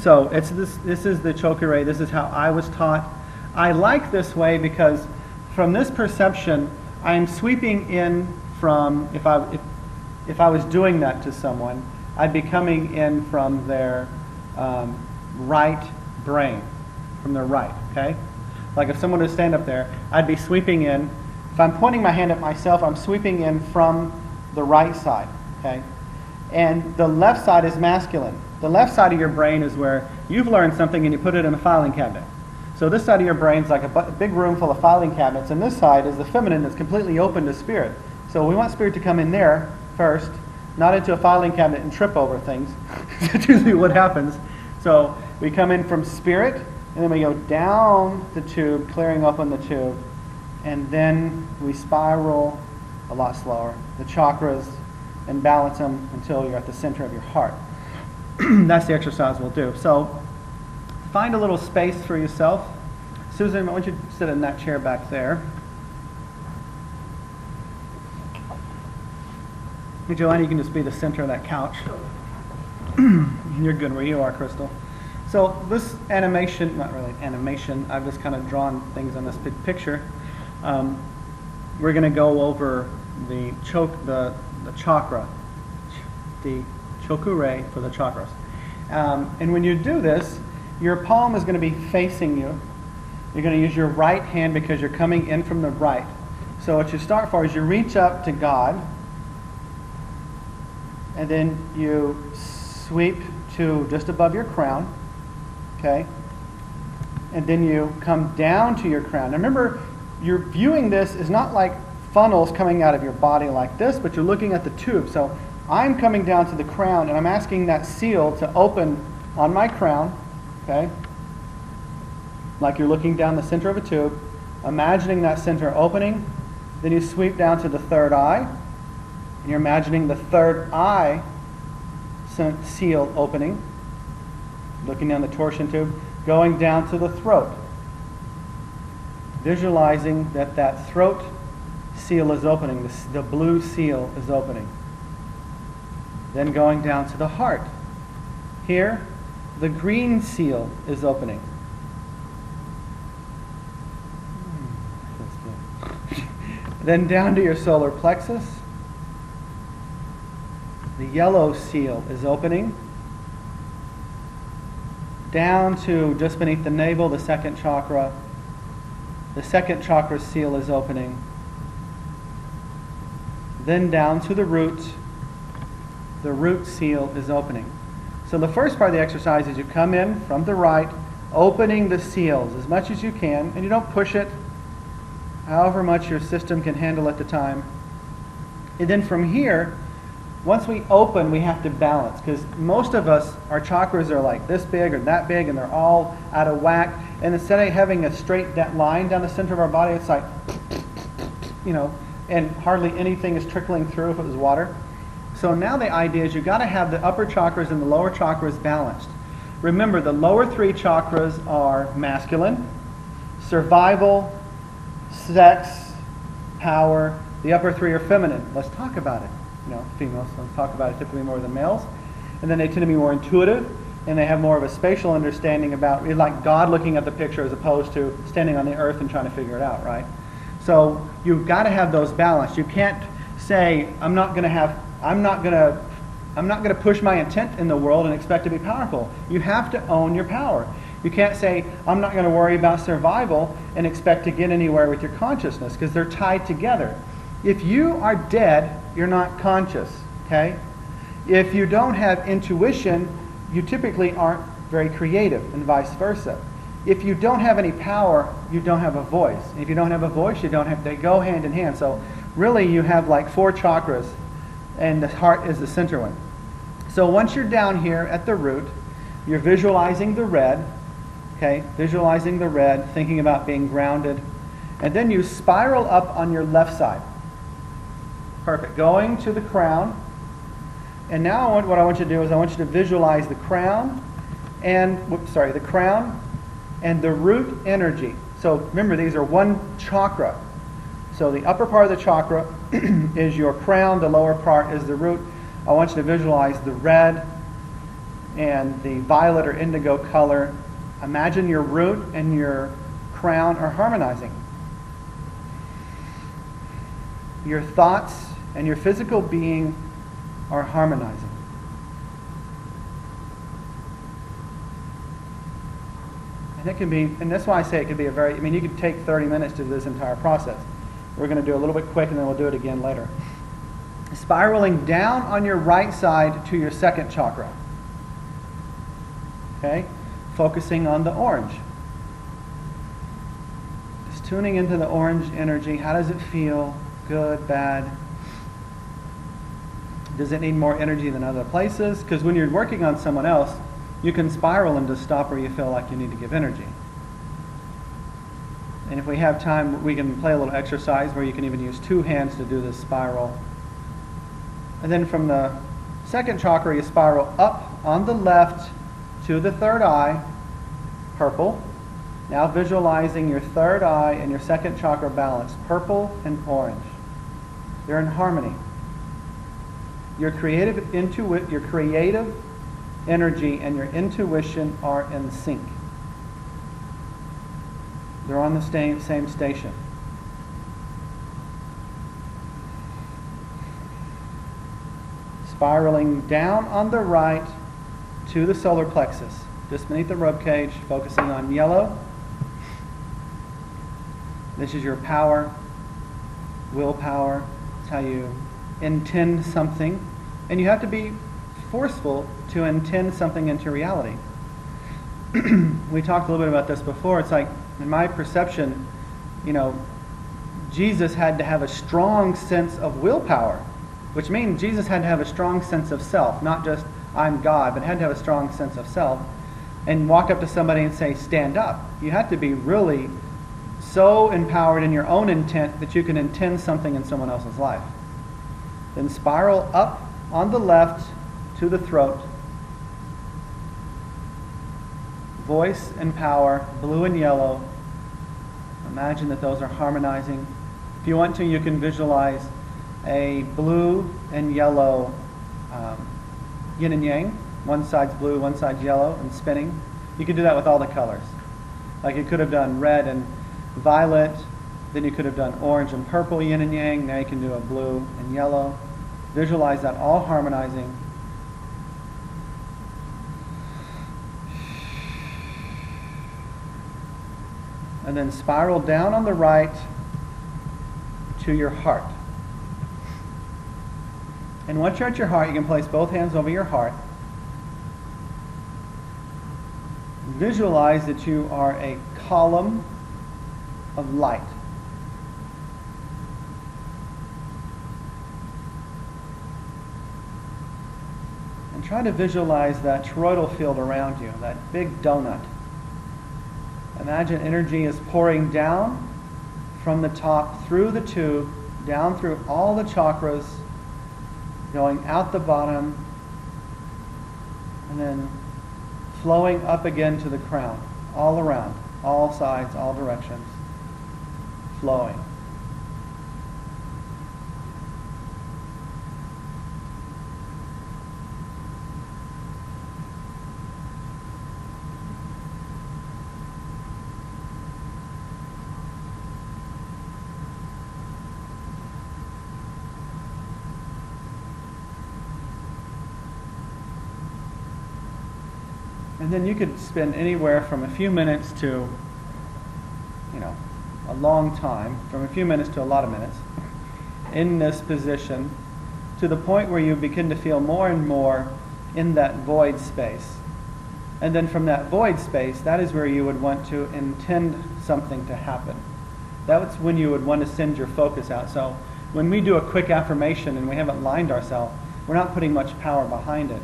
So this is the chokurei. This is how I was taught. I like this way because from this perception, I'm sweeping in from, if I was doing that to someone, I'd be coming in from their right brain, from their right, okay? Like if someone would stand up there, I'd be sweeping in. If I'm pointing my hand at myself, I'm sweeping in from the right side, okay? And the left side is masculine. The left side of your brain is where you've learned something and you put it in a filing cabinet. So this side of your brain is like a big room full of filing cabinets, and this side is the feminine that's completely open to spirit. So we want spirit to come in there first, not into a filing cabinet and trip over things. That's usually what happens. So we come in from spirit, and then we go down the tube, clearing open the tube, and then we spiral a lot slower, the chakras, and balance them until you're at the center of your heart. That's the exercise we'll do. So find a little space for yourself. Susan, I want you to sit in that chair back there. Hey, Joanna, you can just be the center of that couch. You're good where you are, Crystal. So this animation, not really animation, I've just kind of drawn things on this big picture. We're going to go over the chakra, the chokure for the chakras. And when you do this, your palm is going to be facing you. You're going to use your right hand because you're coming in from the right. So what you start for is you reach up to God, and then you sweep to just above your crown, okay? And then you come down to your crown. Now remember, you're viewing this is not like funnels coming out of your body like this, but you're looking at the tube. So I'm coming down to the crown, and I'm asking that seal to open on my crown, okay? Like you're looking down the center of a tube, imagining that center opening. Then you sweep down to the third eye, and you're imagining the third eye seal opening, looking down the torsion tube, going down to the throat, visualizing that that throat seal is opening, the blue seal is opening. Then going down to the heart. Here, the green seal is opening. Then down to your solar plexus. The yellow seal is opening. Down to just beneath the navel, the second chakra. The second chakra seal is opening. Then down to the root. The root seal is opening. So the first part of the exercise is you come in from the right, opening the seals as much as you can, and you don't push it, however much your system can handle at the time. And then from here, once we open, we have to balance, because most of us, our chakras are like this big or that big, and they're all out of whack. And instead of having a straight line down the center of our body, it's like, you know, and hardly anything is trickling through if it was water. So now the idea is you've got to have the upper chakras and the lower chakras balanced. Remember, the lower three chakras are masculine, survival, sex, power. The upper three are feminine. Let's talk about it. You know, females, let's talk about it typically more than males. And then they tend to be more intuitive, and they have more of a spatial understanding about, like God looking at the picture as opposed to standing on the earth and trying to figure it out, right? So you've got to have those balanced. You can't say, I'm not going to push my intent in the world and expect to be powerful. You have to own your power. You can't say, I'm not going to worry about survival and expect to get anywhere with your consciousness, because they're tied together. If you are dead, you're not conscious, okay? If you don't have intuition, you typically aren't very creative, and vice versa. If you don't have any power, you don't have a voice. And if you don't have a voice, you don't have, they go hand in hand. So really you have like 4 chakras, and the heart is the center one. So once you're down here at the root, you're visualizing the red, okay? Visualizing the red, thinking about being grounded. And then you spiral up on your left side. Perfect. Going to the crown. And now what I want you to do is I want you to visualize the crown and, the crown and the root energy. So remember, these are one chakra. So the upper part of the chakra is your crown, the lower part is the root. I want you to visualize the red and the violet or indigo color. Imagine your root and your crown are harmonizing. Your thoughts and your physical being are harmonizing. And it can be, and that's why I say it can be a very, I mean, you could take 30 minutes to do this entire process. We're going to do a little bit quick and then we'll do it again later. Spiraling down on your right side to your second chakra. Okay? Focusing on the orange. Just tuning into the orange energy. How does it feel? Good, bad? Does it need more energy than other places? Because when you're working on someone else, you can spiral and just stop where you feel like you need to give energy. And if we have time, we can play a little exercise where you can even use 2 hands to do this spiral. And then from the second chakra, you spiral up on the left to the third eye, purple. Now visualizing your third eye and your second chakra balanced, purple and orange. They're in harmony. Your creative energy and your intuition are in sync. They're on the same station. Spiraling down on the right to the solar plexus, just beneath the ribcage, focusing on yellow. This is your power, willpower. It's how you intend something. And you have to be forceful to intend something into reality. We talked a little bit about this before. It's like, in my perception, Jesus had to have a strong sense of willpower, which means Jesus had to have a strong sense of self, not just I'm God, but had to have a strong sense of self, and walk up to somebody and say, stand up. You have to be really so empowered in your own intent that you can intend something in someone else's life. Then spiral up on the left to the throat. Voice and power, blue and yellow. Imagine that those are harmonizing. If you want to, you can visualize a blue and yellow yin and yang. One side's blue, one side's yellow, and spinning. You can do that with all the colors. Like you could have done red and violet, then you could have done orange and purple, yin and yang. Now you can do a blue and yellow. Visualize that all harmonizing. And then spiral down on the right to your heart. And once you're at your heart, you can place both hands over your heart. Visualize that you are a column of light. And try to visualize that toroidal field around you, that big donut. Imagine energy is pouring down from the top through the tube, down through all the chakras, going out the bottom, and then flowing up again to the crown, all around, all sides, all directions, flowing. And then you could spend anywhere from a few minutes to, a long time, from a few minutes to a lot of minutes, in this position, to the point where you begin to feel more and more in that void space. And then from that void space, that is where you would want to intend something to happen. That's when you would want to send your focus out. So when we do a quick affirmation and we haven't lined ourselves, we're not putting much power behind it.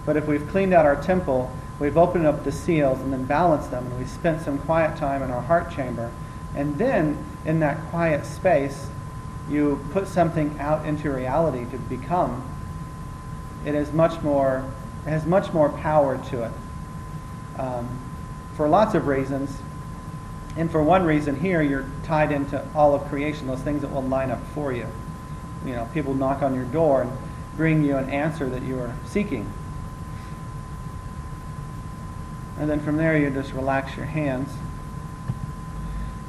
But if we've cleaned out our temple, we've opened up the seals and then balanced them, and we've spent some quiet time in our heart chamber. And then, in that quiet space, you put something out into reality to become. It has much more power to it. For lots of reasons. And for one reason here, you're tied into all of creation, those things that will line up for you. People knock on your door and bring you an answer that you are seeking. And then from there, you just relax your hands.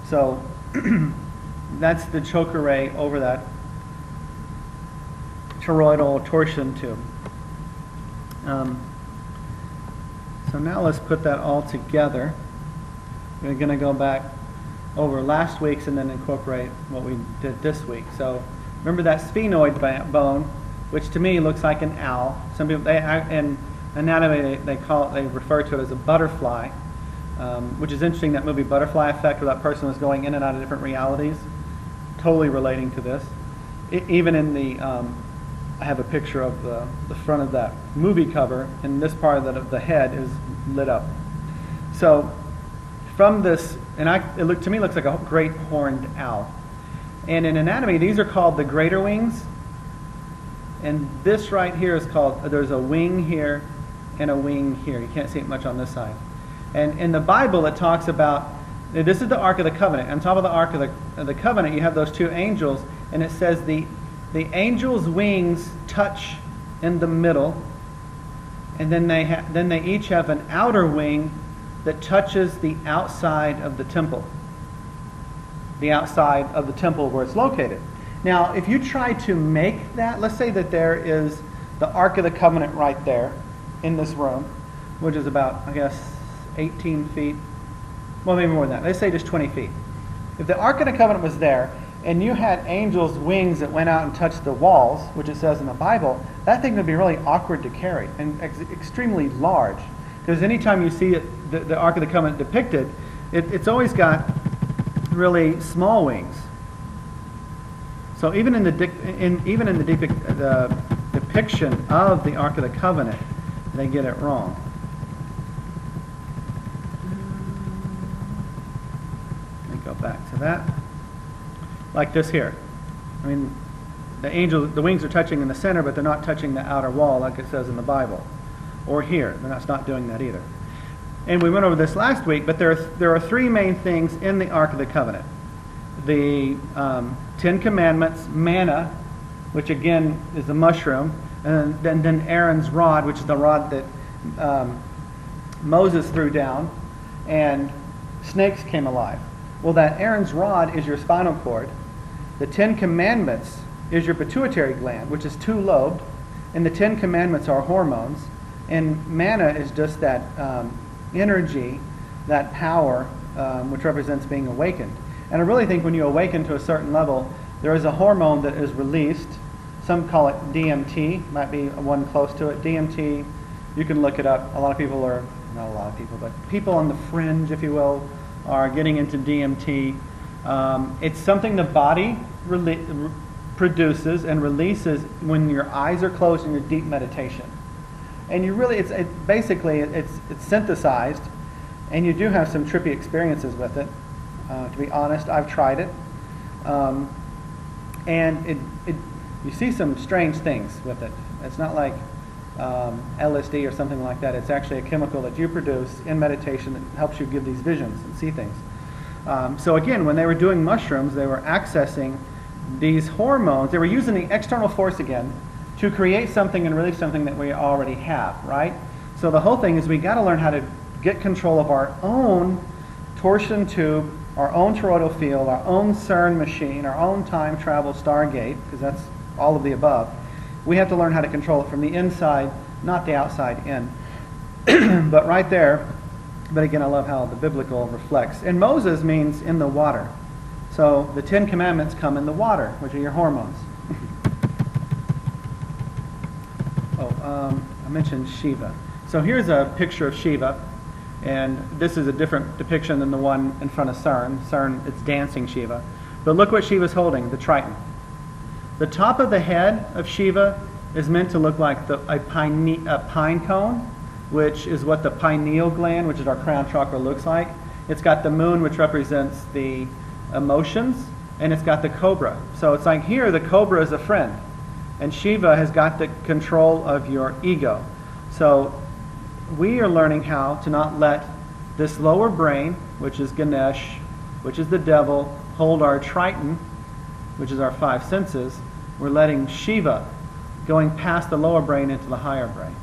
So that's the chakra ray over that toroidal torsion tube. So now let's put that all together. We're going to go back over last week's and then incorporate what we did this week. So remember that sphenoid bone, which to me looks like an owl. Some people, in anatomy, they refer to it as a butterfly, which is interesting. That movie Butterfly Effect, where that person was going in and out of different realities, totally relating to this. Even in the, I have a picture of the front of that movie cover, and this part of the head is lit up. So from this, and to me looks like a great horned owl. And in anatomy, these are called the greater wings. And this right here is called, there's a wing here and a wing here. You can't see it much on this side. And in the Bible, it talks about this is the Ark of the Covenant. On top of the Ark of the Covenant, you have those two angels, and it says the angels' wings touch in the middle, and then they each have an outer wing that touches the outside of the temple. The outside of the temple where it's located. Now, if you try to make that, let's say that there is the Ark of the Covenant right there in this room, which is about, I guess, 18 feet, well, maybe more than that. Let's say just 20 feet. If the Ark of the Covenant was there, and you had angels' wings that went out and touched the walls, which it says in the Bible, that thing would be really awkward to carry and extremely large. Because anytime you see it, the Ark of the Covenant depicted, it's always got really small wings. So even in the depiction of the Ark of the Covenant, they get it wrong. Let me go back to that. Like this here. I mean, the wings are touching in the center, but they're not touching the outer wall like it says in the Bible. Or here, that's not doing that either. And we went over this last week, but there are three main things in the Ark of the Covenant. The 10 Commandments, manna, which again is the mushroom, and then Aaron's rod, which is the rod that Moses threw down, and snakes came alive. Well, that Aaron's rod is your spinal cord. The 10 Commandments is your pituitary gland, which is two-lobed, and the 10 Commandments are hormones, and manna is just that energy, that power, which represents being awakened. And I really think when you awaken to a certain level, there is a hormone that is released. Some call it DMT, might be one close to it. DMT, you can look it up. A lot of people are, not a lot of people, but people on the fringe, if you will, are getting into DMT. It's something the body produces and releases when your eyes are closed in your deep meditation. And you really, basically it's synthesized, and you do have some trippy experiences with it. To be honest, I've tried it, and you see some strange things with it. It's not like LSD or something like that. It's actually a chemical that you produce in meditation that helps you give these visions and see things. So again, when they were doing mushrooms, they were accessing these hormones. They were using the external force again to create something and release something that we already have, right? So the whole thing is we got to learn how to get control of our own torsion tube, our own toroidal field, our own CERN machine, our own time travel stargate, because that's all of the above. We have to learn how to control it from the inside, not the outside in. But right there, but again, I love how the biblical reflects. And Moses means in the water. So the 10 Commandments come in the water, which are your hormones. I mentioned Shiva. So here's a picture of Shiva, and this is a different depiction than the one in front of CERN. CERN, it's dancing Shiva. But look what Shiva's holding, the Triton. The top of the head of Shiva is meant to look like a pine cone, which is what the pineal gland, which is our crown chakra, looks like. It's got the moon, which represents the emotions, and it's got the cobra. So it's like here, the cobra is a friend. And Shiva has got the control of your ego. So we are learning how to not let this lower brain, which is Ganesh, which is the devil, hold our Triton, which is our five senses. We're letting Shiva going past the lower brain into the higher brain.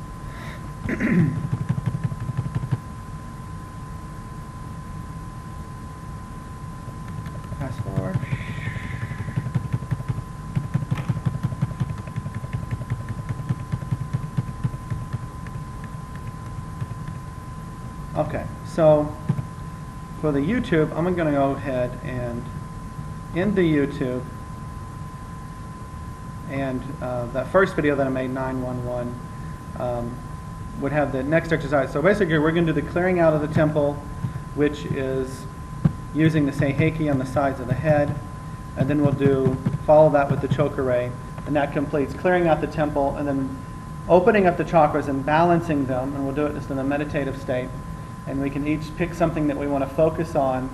Fast forward. Okay, so for the YouTube, I'm going to go ahead and end the YouTube, and that first video that I made, 911, would have the next exercise. So basically we're going to do the clearing out of the temple, which is using the Seiheki on the sides of the head, and then we'll follow that with the Chokurei, and that completes clearing out the temple and then opening up the chakras and balancing them, and we'll do it just in a meditative state. And we can each pick something that we want to focus on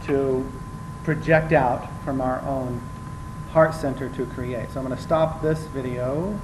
to project out from our own heart center to create. So I'm going to stop this video.